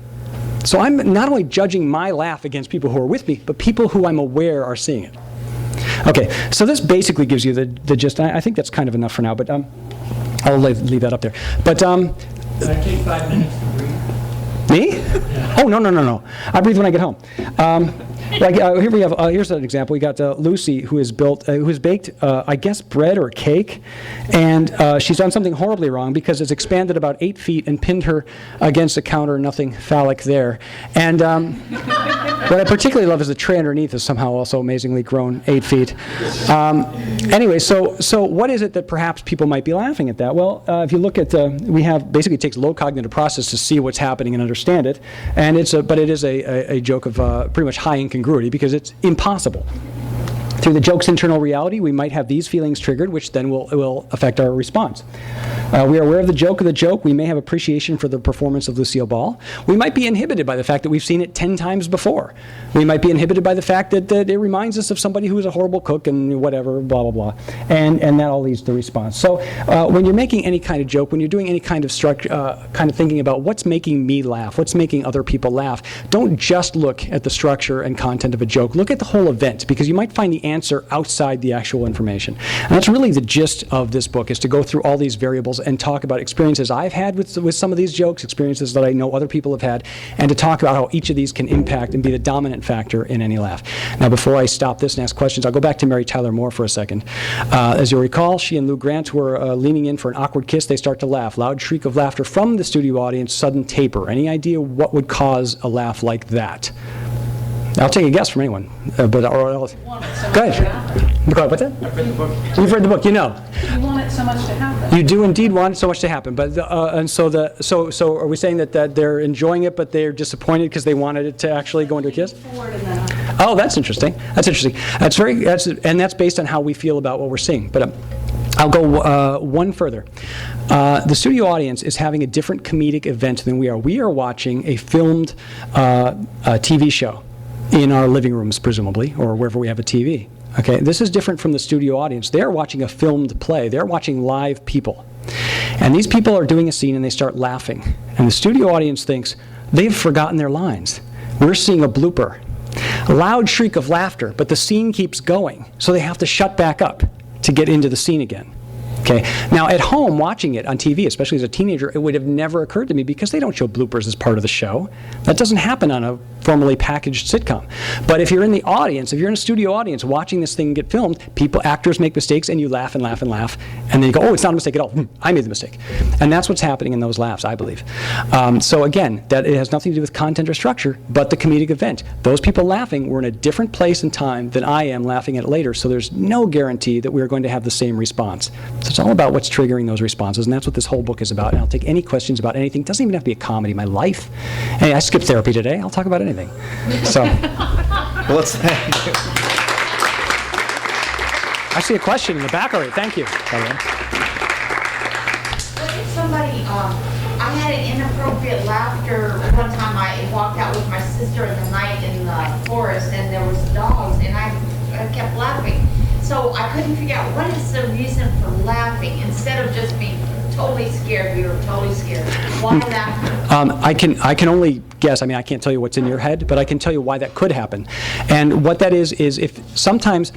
So I'm not only judging my laugh against people who are with me, but people who I'm aware are seeing it. Okay, so this basically gives you the gist. I think that's kind of enough for now, but I'll leave that up there. But Can I take 5 minutes to breathe? me? Yeah. Oh, no. I breathe when I get home. Here we have. Here's an example. We got Lucy, who has baked, I guess, bread or cake, and she's done something horribly wrong because it's expanded about 8 feet and pinned her against a counter. Nothing phallic there. And what I particularly love is the tray underneath is somehow also amazingly grown 8 feet. Anyway, so what is it that perhaps people might be laughing at that? Well, if you look at we have basically it takes low cognitive process to see what's happening and understand it, and but it is a joke of pretty much high incongruity because it's impossible. Through the joke's internal reality, we might have these feelings triggered, which then will affect our response. We are aware of the joke. We may have appreciation for the performance of Lucille Ball. We might be inhibited by the fact that we've seen it 10 times before. We might be inhibited by the fact that it reminds us of somebody who is a horrible cook and whatever, blah, blah, blah. And that all leads to response. So when you're making any kind of joke, when you're doing any kind of kind of thinking about what's making me laugh, what's making other people laugh, don't just look at the structure and content of a joke. Look at the whole event, because you might find the answer outside the actual information. And that's really the gist of this book, is to go through all these variables and talk about experiences I've had with some of these jokes, experiences that I know other people have had, and to talk about how each of these can impact and be the dominant factor in any laugh. Now, before I stop this and ask questions, I'll go back to Mary Tyler Moore for a second. As you'll recall, she and Lou Grant were leaning in for an awkward kiss. They start to laugh. Loud shriek of laughter from the studio audience, sudden taper. Any idea what would cause a laugh like that? I'll take a guess from anyone. Go ahead. What's that? I've read the book. You've read the book, you know. You want it so much to happen. You do indeed want it so much to happen. But so are we saying that they're enjoying it, but they're disappointed because they wanted it to actually go into a kiss? Oh, that's interesting. And that's based on how we feel about what we're seeing. But I'll go one further. The studio audience is having a different comedic event than we are. We are watching a filmed TV show in our living rooms, presumably, or wherever we have a TV. Okay, this is different from the studio audience. They're watching a filmed play. They're watching live people. And these people are doing a scene and they start laughing. And the studio audience thinks, they've forgotten their lines. We're seeing a blooper. A loud shriek of laughter, but the scene keeps going. So they have to shut back up to get into the scene again. Okay. Now, at home, watching it on TV, especially as a teenager, it would have never occurred to me because they don't show bloopers as part of the show. That doesn't happen on a formally packaged sitcom. But if you're in the audience, if you're in a studio audience watching this thing get filmed, actors make mistakes, and you laugh and laugh and laugh, and then you go, oh, it's not a mistake at all. I made the mistake. And that's what's happening in those laughs, I believe. So again, that it has nothing to do with content or structure, but the comedic event. Those people laughing were in a different place and time than I am laughing at it later, so there's no guarantee that we're going to have the same response. So it's all about what's triggering those responses, and that's what this whole book is about. And I'll take any questions about anything. It doesn't even have to be a comedy. My life. Hey, I skipped therapy today. I'll talk about anything. So, Well, let's thank you. I see a question in the back already. Thank you. What if somebody, I had an inappropriate laughter one time. I walked out with my sister in the night in the forest, and there was dogs, and I kept laughing. So I couldn't figure out what is the reason for laughing instead of just being totally scared. We were totally scared. Why that? I can only guess. I mean, I can't tell you what's in your head, but I can tell you why that could happen. And what that is if sometimes,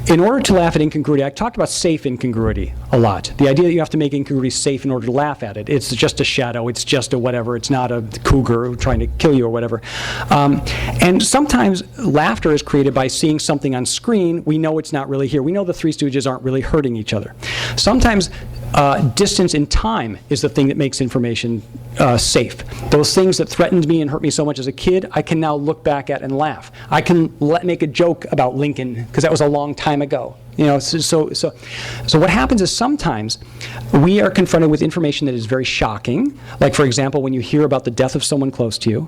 in order to laugh at incongruity, I talked about safe incongruity a lot. The idea that you have to make incongruity safe in order to laugh at it. It's just a shadow. It's just a whatever. It's not a cougar trying to kill you or whatever. And sometimes laughter is created by seeing something on screen. We know it's not really here. We know the Three Stooges aren't really hurting each other. Sometimes distance in time is the thing that makes information safe. Those things that threatened me and hurt me so much as a kid, I can now look back at and laugh. I can make a joke about Lincoln because that was a long time ago. You know, so what happens is sometimes we are confronted with information that is very shocking. Like, for example, when you hear about the death of someone close to you,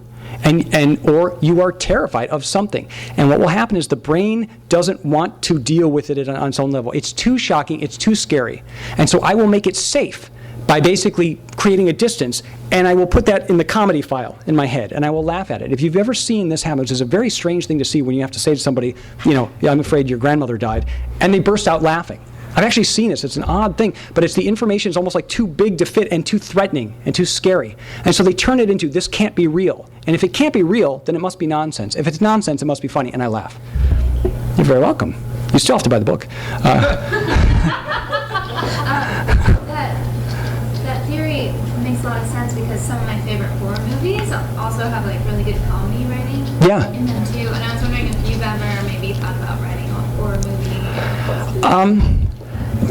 or you are terrified of something. And what will happen is the brain doesn't want to deal with it on its own level. It's too shocking, it's too scary. And so I will make it safe by basically creating a distance, and I will put that in the comedy file in my head, and I will laugh at it. If you've ever seen this happen, which is a very strange thing to see when you have to say to somebody, you know, I'm afraid your grandmother died, and they burst out laughing. I've actually seen this. It's an odd thing, but it's the information is almost like too big to fit and too threatening and too scary. And so they turn it into, this can't be real. And if it can't be real, then it must be nonsense. If it's nonsense, it must be funny, and I laugh. You're very welcome. You still have to buy the book. That theory makes a lot of sense because some of my favorite horror movies also have like really good comedy writing in them too. And I was wondering if you've ever maybe thought about writing a horror movie.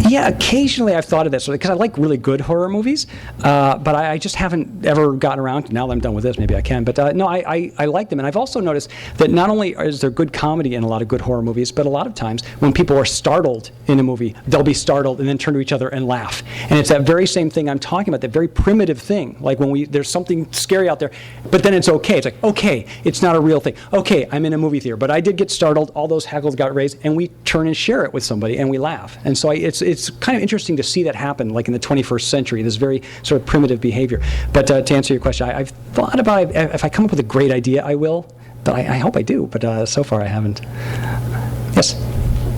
Yeah, occasionally I've thought of that, because I like really good horror movies, but I just haven't ever gotten around to. Now that I'm done with this, maybe I can. But no, I like them, and I've also noticed that not only is there good comedy in a lot of good horror movies, but a lot of times when people are startled in a movie, they'll be startled and then turn to each other and laugh. And it's that very same thing I'm talking about, that very primitive thing, like when there's something scary out there, but then it's okay. It's like, okay, it's not a real thing. Okay, I'm in a movie theater, but I did get startled, all those hackles got raised, and we turn and share it with somebody, and we laugh. And so it's kind of interesting to see that happen, like in the 21st century, this very sort of primitive behavior. But to answer your question, I've thought about it. If I come up with a great idea, I will. But I hope I do. But so far, I haven't. Yes?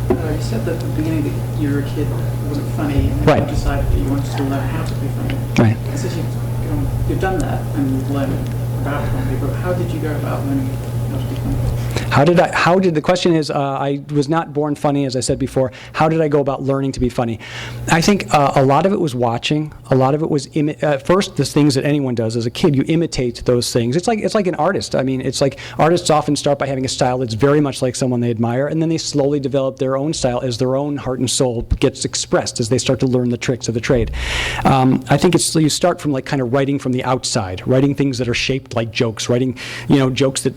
You said that at the beginning that you were a kid that wasn't funny, and Right. you decided that you wanted to learn how to be funny. Right. And since you've done that and you've learned about comedy, but how did you go about learning how to be funny? The question is, I was not born funny, as I said before. How did I go about learning to be funny? I think a lot of it was watching. A lot of it was, first, the things that anyone does as a kid. You imitate those things. It's like an artist. I mean, it's like artists often start by having a style that's very much like someone they admire, and then they slowly develop their own style as their own heart and soul gets expressed as they start to learn the tricks of the trade. I think you start from like kind of writing from the outside, writing things that are shaped like jokes, writing, jokes that,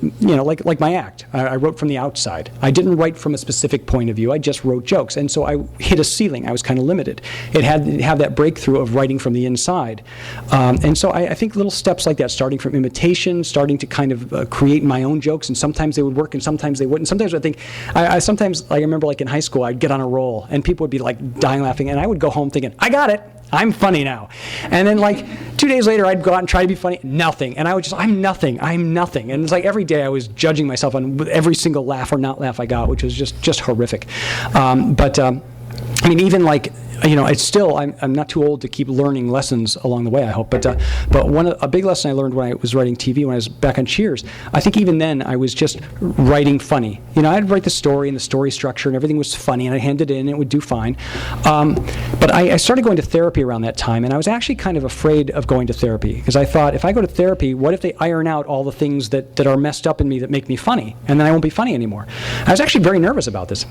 like my act. I wrote from the outside. I didn't write from a specific point of view. I just wrote jokes. And so I hit a ceiling. I was kind of limited. It had to have that breakthrough of writing from the inside. And so I think little steps like that, starting from imitation, starting to kind of create my own jokes, and sometimes they would work and sometimes they wouldn't. Sometimes I think, sometimes I remember like in high school, I'd get on a roll and people would be like dying laughing, and I would go home thinking, I got it. I'm funny now. And then like 2 days later, I'd go out and try to be funny. Nothing. And I would I'm nothing. And it's like every day I was judging myself on every single laugh or not laugh I got, which was just horrific. I mean, even like, it's still, I'm not too old to keep learning lessons along the way, I hope. But a big lesson I learned when I was writing TV, when I was back on Cheers, I think even then I was just writing funny. I'd write the story and the story structure and everything was funny, and I'd hand it in and it would do fine. But I started going to therapy around that time, and I was actually kind of afraid of going to therapy, because I thought, if I go to therapy, what if they iron out all the things that are messed up in me that make me funny, and then I won't be funny anymore? I was actually very nervous about this.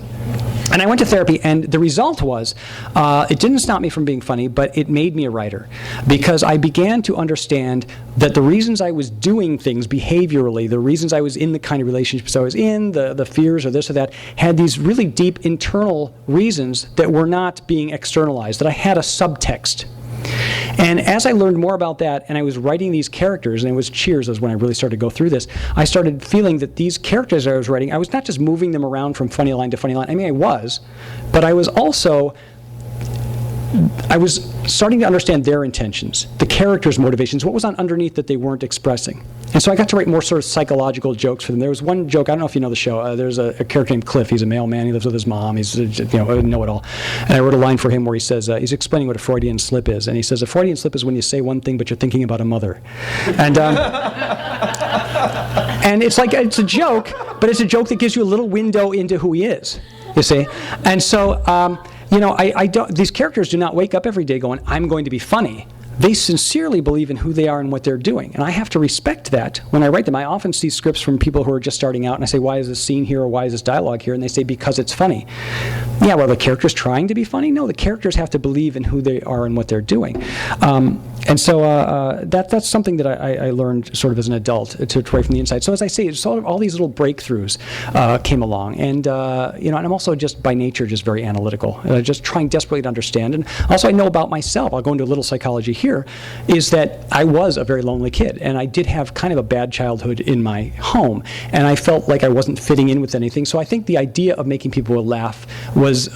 And I went to therapy, and the result was, it didn't stop me from being funny, but it made me a writer, because I began to understand that the reasons I was doing things behaviorally, the reasons I was in the kind of relationships I was in, the fears or this or that, had these really deep internal reasons that were not being externalized, that I had a subtext. And as I learned more about that, and I was writing these characters, and it was Cheers was when I really started to go through this, I started feeling that these characters I was writing, I was not just moving them around from funny line to funny line. I mean, I was, but I was starting to understand their intentions, the characters' motivations, what was on underneath that they weren't expressing. And so I got to write more sort of psychological jokes for them. There was one joke, I don't know if you know the show, there's a character named Cliff. He's a mailman, he lives with his mom, he's a know-it-all. And I wrote a line for him where he says, he's explaining what a Freudian slip is. And he says, a Freudian slip is when you say one thing but you're thinking about a mother. And and it's like, it's a joke, but it's a joke that gives you a little window into who he is, you see? And so, I don't, these characters do not wake up every day going, I'm going to be funny. They sincerely believe in who they are and what they're doing. And I have to respect that when I write them. I often see scripts from people who are just starting out, and I say, why is this scene here, or why is this dialogue here? And they say, because it's funny. Yeah, well, the character's trying to be funny? No, the characters have to believe in who they are and what they're doing. And so that's something that I learned sort of as an adult, to write from the inside. So as I say, sort of all these little breakthroughs came along. And, and I'm also just by nature just very analytical, just trying desperately to understand. And also I know about myself, I'll go into a little psychology here, is that I was a very lonely kid. And I did have kind of a bad childhood in my home. And I felt like I wasn't fitting in with anything. So I think the idea of making people laugh was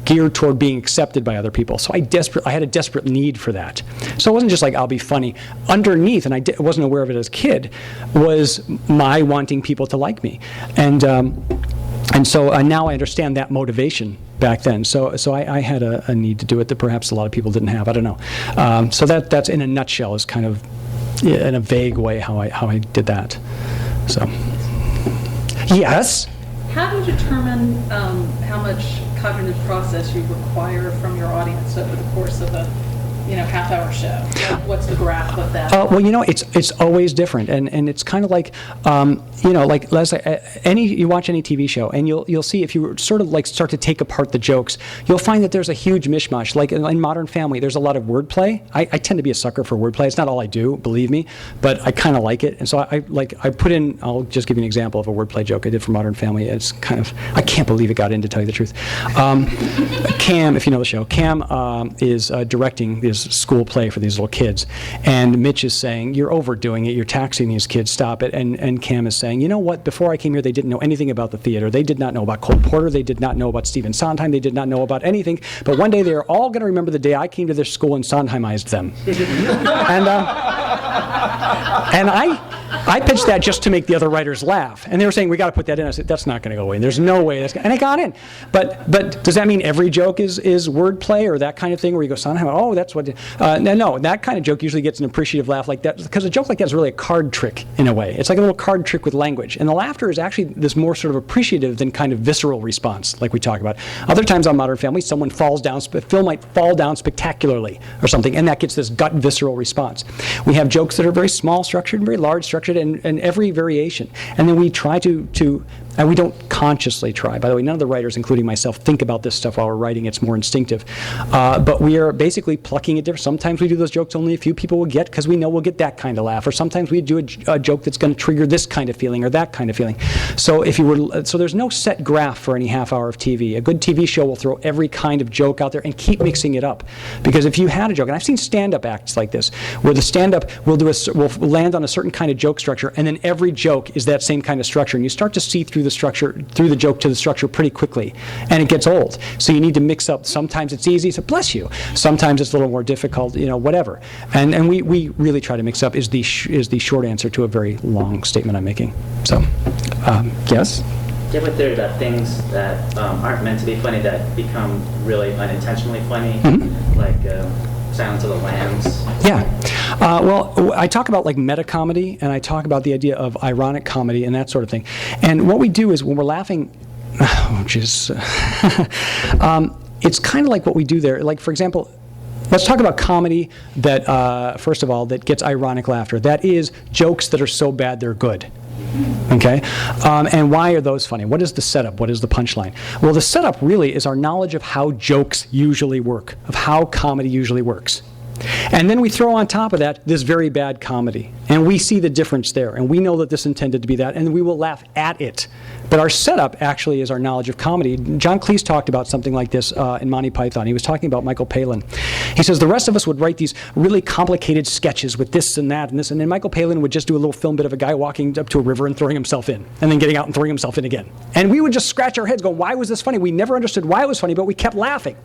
geared toward being accepted by other people. So I had a desperate need for that. So it wasn't just like, I'll be funny. Underneath, and I wasn't aware of it as a kid, was my wanting people to like me. And so now I understand that motivation back then. So I had a need to do it that perhaps a lot of people didn't have. I don't know. So that's in a nutshell is kind of, in a vague way, how I did that. So, yes? How do you determine how much cognitive process you require from your audience over the course of a half-hour show? What's the graph of that? It's always different, and it's kind of like, like Leslie, you watch any TV show, and you'll see if you sort of like start to take apart the jokes, you'll find that there's a huge mishmash. Like in Modern Family, there's a lot of wordplay. I tend to be a sucker for wordplay. It's not all I do, believe me, but I kind of like it, and so I put in. I'll just give you an example of a wordplay joke I did for Modern Family. It's kind of, I can't believe it got in, to tell you the truth. Cam, if you know the show, Cam is directing this school play for these little kids, and Mitch is saying, you're overdoing it, you're taxing these kids, stop it. And Cam is saying, you know what, before I came here they didn't know anything about the theater, they did not know about Cole Porter, they did not know about Stephen Sondheim, they did not know about anything, but one day they are all going to remember the day I came to their school and Sondheimized them. And I pitched that just to make the other writers laugh, and they were saying, we got to put that in. I said, that's not going to go in, there's no way and it got in. But does that mean every joke is wordplay or that kind of thing where you go, Sondheim, oh, that's what, no, that kind of joke usually gets an appreciative laugh like that, because a joke like that is really a card trick in a way. It's like a little card trick with language, and the laughter is actually this more sort of appreciative than kind of visceral response like we talk about. Other times on Modern Family, someone falls down, Phil might fall down spectacularly or something, and that gets this gut visceral response. We have jokes that are very small structured and very large structured, and every variation, and then we try to and we don't consciously try. By the way, none of the writers, including myself, think about this stuff while we're writing. It's more instinctive. But we are basically plucking it different. Sometimes we do those jokes only a few people will get because we know we'll get that kind of laugh. Or sometimes we do a joke that's going to trigger this kind of feeling or that kind of feeling. So so there's no set graph for any half hour of TV. A good TV show will throw every kind of joke out there and keep mixing it up. Because if you had a joke, and I've seen stand-up acts like this, where the stand-up will land on a certain kind of joke structure, and then every joke is that same kind of structure, and you start to see through the structure, through the joke to the structure pretty quickly, and it gets old. So you need to mix up. Sometimes it's easy, so bless you. Sometimes it's a little more difficult, whatever. And we really try to mix up is the short answer to a very long statement I'm making. So, yes? Do you have a theory about things that aren't meant to be funny that become really unintentionally funny, like Silence of the Lambs? Yeah. Well, I talk about like meta-comedy, and I talk about the idea of ironic comedy and that sort of thing. And what we do is when we're laughing, it's kind of like what we do there. Like, for example, let's talk about comedy that, first of all, that gets ironic laughter. That is jokes that are so bad they're good. Okay? And why are those funny? What is the setup? What is the punchline? Well, the setup really is our knowledge of how jokes usually work, of how comedy usually works. And then we throw on top of that this very bad comedy. And we see the difference there. And we know that this intended to be that. And we will laugh at it. But our setup actually is our knowledge of comedy. John Cleese talked about something like this in Monty Python. He was talking about Michael Palin. He says the rest of us would write these really complicated sketches with this and that and this. And then Michael Palin would just do a little film bit of a guy walking up to a river and throwing himself in. And then getting out and throwing himself in again. And we would just scratch our heads going, why was this funny? We never understood why it was funny, but we kept laughing.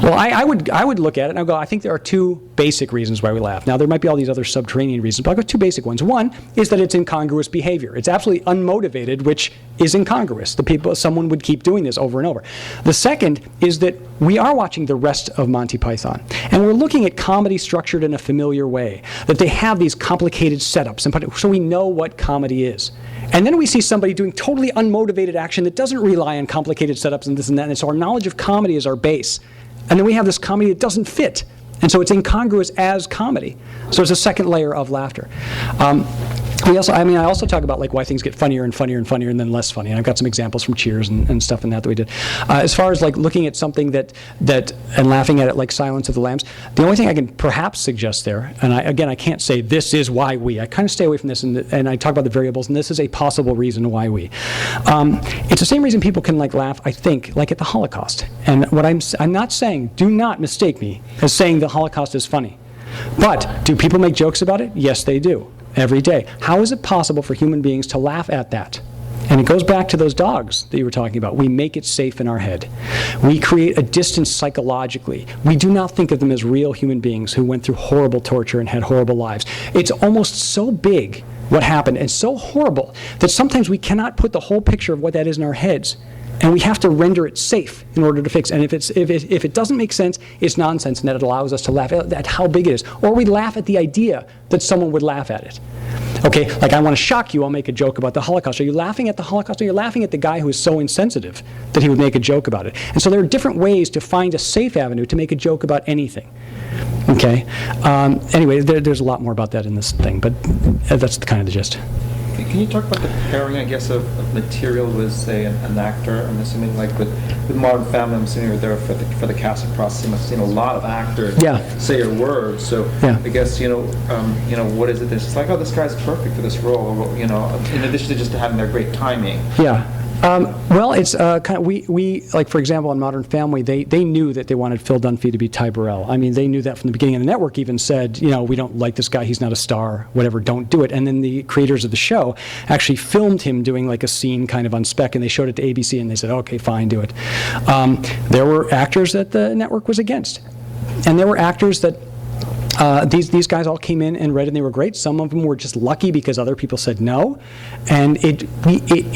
Well, I would look at it and I would go, I think there are two basic reasons why we laugh. Now, there might be all these other subterranean reasons, but I'll go two basic ones. One is that it's incongruous behavior. It's absolutely unmotivated, which is incongruous. Someone would keep doing this over and over. The second is that we are watching the rest of Monty Python, and we're looking at comedy structured in a familiar way, that they have these complicated setups, and so we know what comedy is. And then we see somebody doing totally unmotivated action that doesn't rely on complicated setups and this and that, and so our knowledge of comedy is our base. And then we have this comedy that doesn't fit. And so it's incongruous as comedy. So it's a second layer of laughter. I also talk about like why things get funnier and funnier and funnier and then less funny. And I've got some examples from Cheers and stuff in that we did. As far as like looking at something that and laughing at it like Silence of the Lambs, the only thing I can perhaps suggest there, and I can't say this is why we. I kind of stay away from this and I talk about the variables, and this is a possible reason why we. It's the same reason people can like laugh, I think, like at the Holocaust. And what I'm not saying, do not mistake me as saying the Holocaust is funny. But do people make jokes about it? Yes, they do. Every day. How is it possible for human beings to laugh at that? And it goes back to those dogs that you were talking about. We make it safe in our head. We create a distance psychologically. We do not think of them as real human beings who went through horrible torture and had horrible lives. It's almost so big what happened and so horrible that sometimes we cannot put the whole picture of what that is in our heads. And we have to render it safe in order to fix it. And if it doesn't make sense, it's nonsense, and that it allows us to laugh at how big it is. Or we laugh at the idea that someone would laugh at it. Okay, like I want to shock you, I'll make a joke about the Holocaust. Are you laughing at the Holocaust, or are you laughing at the guy who is so insensitive that he would make a joke about it? And so there are different ways to find a safe avenue to make a joke about anything. Okay, anyway, there's a lot more about that in this thing, but that's kind of the gist. Can you talk about the pairing, I guess, of material with, say, an actor? I'm assuming, like with Modern Family, I'm assuming you're there for the casting process. You must have seen a lot of actors say your words. So I guess what is it that's just like, oh, this guy's perfect for this role? Or, in addition to just having their great timing. Yeah. Well, it's kind of, we like, for example, on Modern Family, they knew that they wanted Phil Dunphy to be Ty Burrell. I mean, they knew that from the beginning, and the network even said, we don't like this guy, he's not a star, whatever, don't do it. And then the creators of the show actually filmed him doing like a scene kind of on spec, and they showed it to ABC, and they said, okay, fine, do it. There were actors that the network was against, and there were actors that these guys all came in and read, and they were great. Some of them were just lucky because other people said no, and it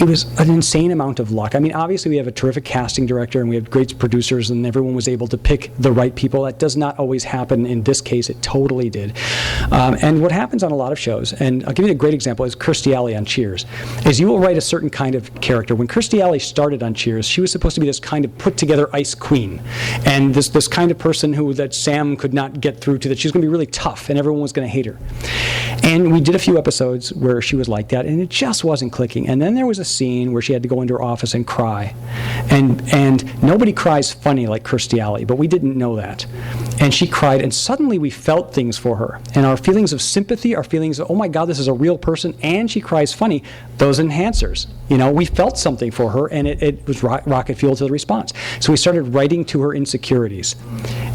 was an insane amount of luck. I mean, obviously we have a terrific casting director and we have great producers, and everyone was able to pick the right people. That does not always happen. In this case, it totally did. And what happens on a lot of shows, and I'll give you a great example, is Kirstie Alley on Cheers, is you will write a certain kind of character. When Kirstie Alley started on Cheers, she was supposed to be this kind of put-together ice queen, and this kind of person that Sam could not get through to, that she's going to be really tough and everyone was going to hate her. And we did a few episodes where she was like that, and it just wasn't clicking. And then there was a scene where she had to go into her office and cry. And nobody cries funny like Kirstie Alley, but we didn't know that. And she cried, and suddenly we felt things for her. And our feelings of sympathy, our feelings of, oh my God, this is a real person, and she cries funny, those enhancers. We felt something for her, and it was rocket fuel to the response. So we started writing to her insecurities.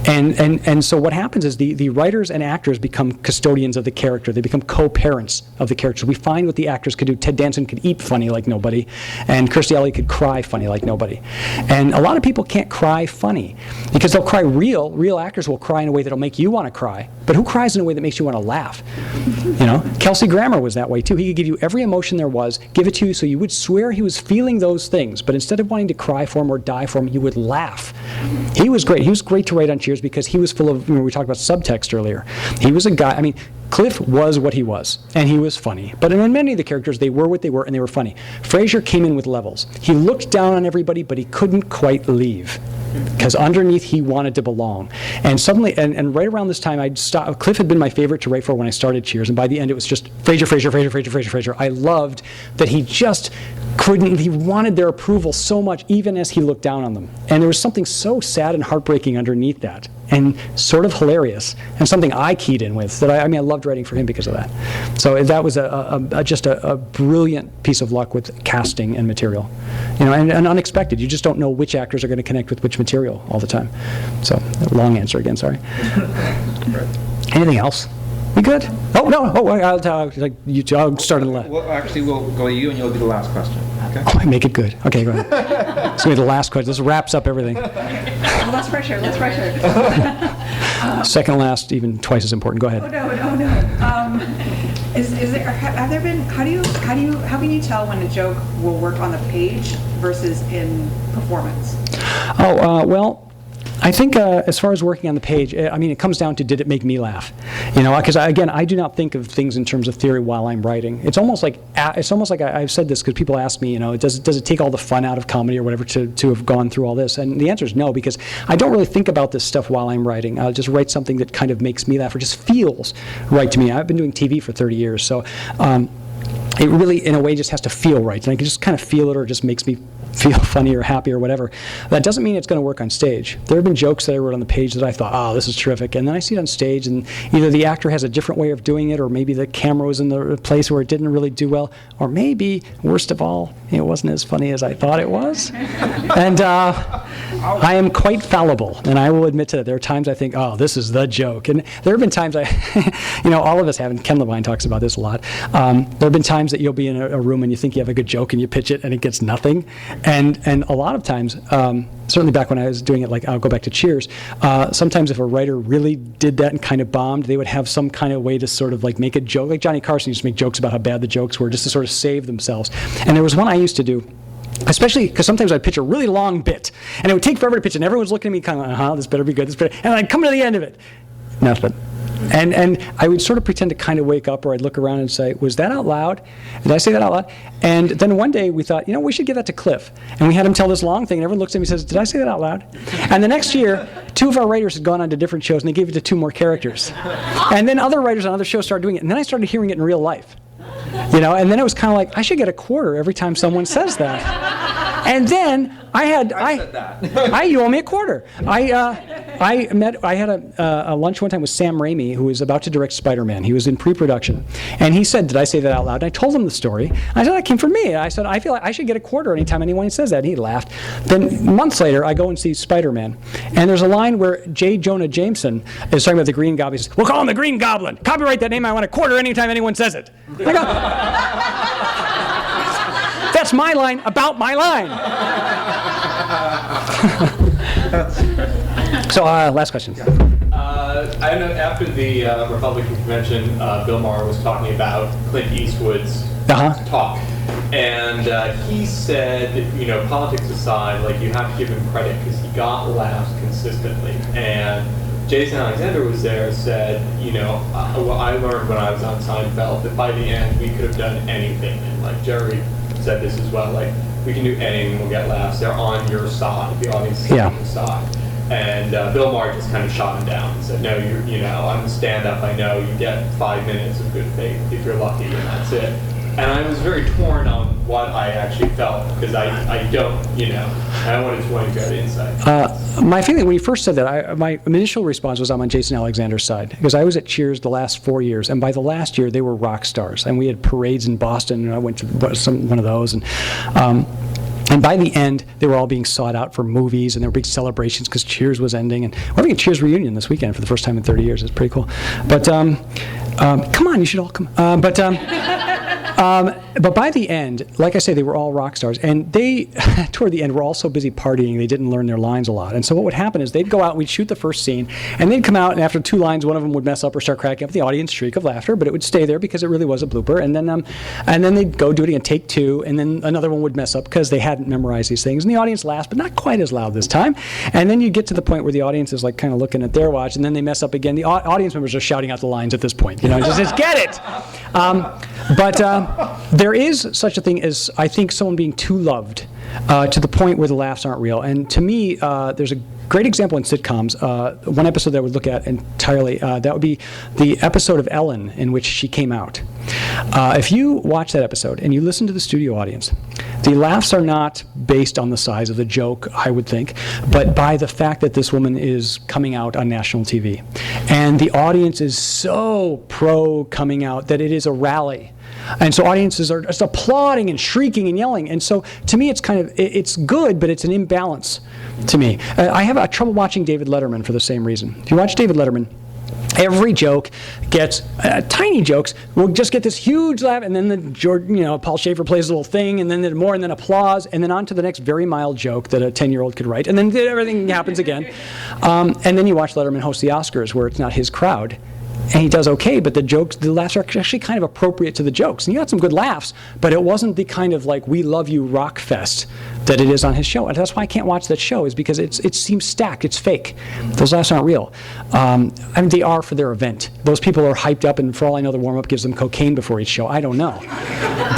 And so what happens is the writers and actors become custodians of the character. They become co-parents of the character. We find what the actors could do. Ted Danson could eat funny like nobody, and Kirstie Alley could cry funny like nobody. And a lot of people can't cry funny because they'll cry real actors will cry in a way that'll make you want to cry, but who cries in a way that makes you want to laugh? Kelsey Grammer was that way too. He could give you every emotion there was, give it to you so you would swear he was feeling those things, but instead of wanting to cry for him or die for him, you would laugh. He was great. He was great to write on Cheers because he was full of, we talked about subtext earlier. He was a guy, Cliff was what he was, and he was funny. But in many of the characters, they were what they were, and they were funny. Frasier came in with levels. He looked down on everybody, but he couldn't quite leave, because underneath he wanted to belong. And suddenly, and right around this time, Cliff had been my favorite to write for when I started Cheers, and by the end it was just Frasier. I loved that he just couldn't, he wanted their approval so much, even as he looked down on them. And there was something so sad and heartbreaking underneath that, and sort of hilarious, and something I keyed in with, that I loved writing for him because of that. So that was just a brilliant piece of luck with casting and material. And unexpected. You just don't know which actors are going to connect with which material all the time. So, long answer again, sorry. Anything else? We good? Oh, no, I'll start on the left. Well, actually, we'll go to you, and you'll do the last question. Okay? Oh, I make it good. Okay, go ahead. It's going to be the last question. This wraps up everything. Less pressure. Second last, even twice as important. Go ahead. Oh no. Have there been? How can you tell when a joke will work on the page versus in performance? Well, I think as far as working on the page, I mean, it comes down to, did it make me laugh? Because again, I do not think of things in terms of theory while I'm writing. It's almost like I've said this because people ask me, does it take all the fun out of comedy or whatever to have gone through all this? And the answer is no, because I don't really think about this stuff while I'm writing. I'll just write something that kind of makes me laugh or just feels right to me. I've been doing TV for 30 years, so it really, in a way, just has to feel right. And I can just kind of feel it, or it just makes me feel funny or happy or whatever. That doesn't mean it's going to work on stage. There have been jokes that I wrote on the page that I thought, oh, this is terrific. And then I see it on stage, and either the actor has a different way of doing it, or maybe the camera was in the place where it didn't really do well, or maybe, worst of all, it wasn't as funny as I thought it was. And I am quite fallible, and I will admit to that. There are times I think, oh, this is the joke. And there have been times all of us have, and Ken Levine talks about this a lot. There have been times that you'll be in a room and you think you have a good joke and you pitch it and it gets nothing. And a lot of times, certainly back when I was doing it, like I'll go back to Cheers, sometimes if a writer really did that and kind of bombed, they would have some kind of way to sort of like make a joke. Like Johnny Carson used to make jokes about how bad the jokes were just to sort of save themselves. And there was one I used to do, especially because sometimes I'd pitch a really long bit, and it would take forever to pitch, and everyone's looking at me kind of like, this better be good, this better, and I'd come to the end of it, nothing. And I would sort of pretend to kind of wake up, or I'd look around and say, was that out loud? Did I say that out loud? And then one day we thought, we should give that to Cliff. And we had him tell this long thing, and everyone looks at me and says, did I say that out loud? And the next year, 2 of our writers had gone on to different shows, and they gave it to 2 more characters. And then other writers on other shows started doing it, and then I started hearing it in real life. And then it was kind of like, I should get a quarter every time someone says that. And then you owe me a quarter. I had a lunch one time with Sam Raimi, who was about to direct Spider-Man. He was in pre-production. And he said, did I say that out loud? And I told him the story. I said, that came from me. I said, I feel like I should get a quarter anytime anyone says that. And he laughed. Then months later, I go and see Spider-Man. And there's a line where J. Jonah Jameson is talking about the Green Goblin. He says, we'll call him the Green Goblin. Copyright that name. I want a quarter anytime anyone says it. I go, that's my line about my line. So, last question. I know after the Republican convention, Bill Maher was talking about Clint Eastwood's talk. And he said, politics aside, you have to give him credit because he got laughs consistently. And Jason Alexander was there, said, what I learned when I was on Seinfeld, that by the end we could have done anything. And Jerry said this as well, we can do anything, we'll get laughs. They're on your side, the audience is on your side. And Bill Maher just kind of shot him down and said, no, I'm a stand-up, I know, you get 5 minutes of good faith if you're lucky, and that's it. And I was very torn on what I actually felt, because I don't wanted to get insight. My feeling when you first said that, my initial response was I'm on Jason Alexander's side, because I was at Cheers the last 4 years, and by the last year they were rock stars, and we had parades in Boston, and I went to one of those, and by the end, they were all being sought out for movies, and there were big celebrations because Cheers was ending. And we're having a Cheers reunion this weekend for the first time in 30 years. It's pretty cool. But come on, you should all come. But by the end, like I say, they were all rock stars, and they, toward the end, were all so busy partying they didn't learn their lines a lot. And so what would happen is they'd go out and we'd shoot the first scene, and they'd come out, and after 2 lines, one of them would mess up or start cracking up, the audience shriek of laughter, but it would stay there because it really was a blooper. And then they'd go do it again, take 2, and then another one would mess up because they hadn't memorized these things, and the audience laughs, but not quite as loud this time. And then you get to the point where the audience is kind of looking at their watch, and then they mess up again. The audience members are shouting out the lines at this point, just get it. But there is such a thing as, I think, someone being too loved to the point where the laughs aren't real. And to me, there's a great example in sitcoms. One episode that I would look at entirely, that would be the episode of Ellen in which she came out. If you watch that episode and you listen to the studio audience, the laughs are not based on the size of the joke, I would think, but by the fact that this woman is coming out on national TV. And the audience is so pro coming out that it is a rally. And so audiences are just applauding and shrieking and yelling. And so to me, it's good, but it's an imbalance to me. I have trouble watching David Letterman for the same reason. If you watch David Letterman, Every joke gets tiny jokes will just get this huge laugh, and then Paul Schaefer plays a little thing, and then more, and then applause, and then on to the next very mild joke that a 10-year-old could write, and then everything happens again. And then you watch Letterman host the Oscars, where it's not his crowd. And he does okay, but the laughs are actually kind of appropriate to the jokes. And you got some good laughs, but it wasn't the kind of like, we love you rock fest that it is on his show. And that's why I can't watch that show, is because it seems stacked, it's fake. Those laughs aren't real. They are for their event. Those people are hyped up, and for all I know, the warm-up gives them cocaine before each show. I don't know.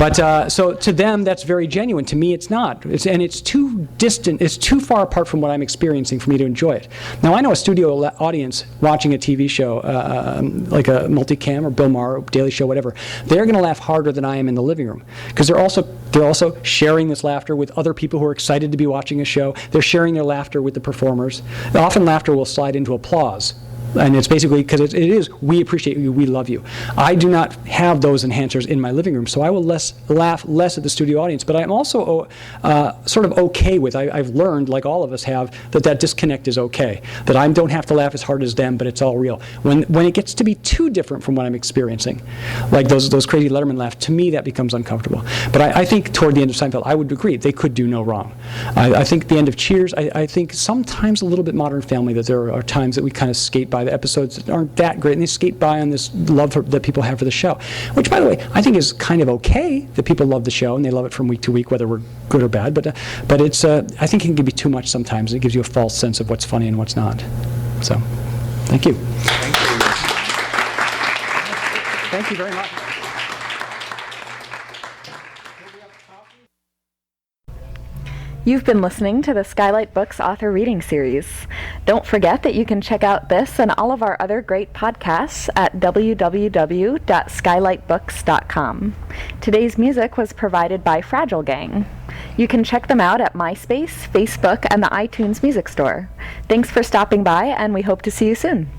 But so to them, that's very genuine. To me, it's not. It's too distant, it's too far apart from what I'm experiencing for me to enjoy it. Now, I know a studio audience watching a TV show, like a multicam or Bill Maher, Daily Show, whatever, they're going to laugh harder than I am in the living room, because they're also sharing this laughter with other people who are excited to be watching a show. They're sharing their laughter with the performers. Often laughter will slide into applause. And it's basically because it is, we appreciate you, we love you. I do not have those enhancers in my living room, so I will laugh less at the studio audience. But I'm also sort of okay with, I've learned, like all of us have, that disconnect is okay. That I don't have to laugh as hard as them, but it's all real. When it gets to be too different from what I'm experiencing, like those crazy Letterman laughs, to me that becomes uncomfortable. But I think toward the end of Seinfeld, I would agree, they could do no wrong. I think the end of Cheers, I think sometimes a little bit Modern Family, that there are times that we kind of skate by the episodes that aren't that great, and they skate by on this love that people have for the show, which, by the way, I think is kind of okay that people love the show and they love it from week to week, whether we're good or bad. But it's I think it can be too much sometimes. It gives you a false sense of what's funny and what's not. So, thank you. Thank you. Thank you very much. You've been listening to the Skylight Books author reading series. Don't forget that you can check out this and all of our other great podcasts at www.skylightbooks.com. Today's music was provided by Fragile Gang. You can check them out at MySpace, Facebook, and the iTunes Music Store. Thanks for stopping by, and we hope to see you soon.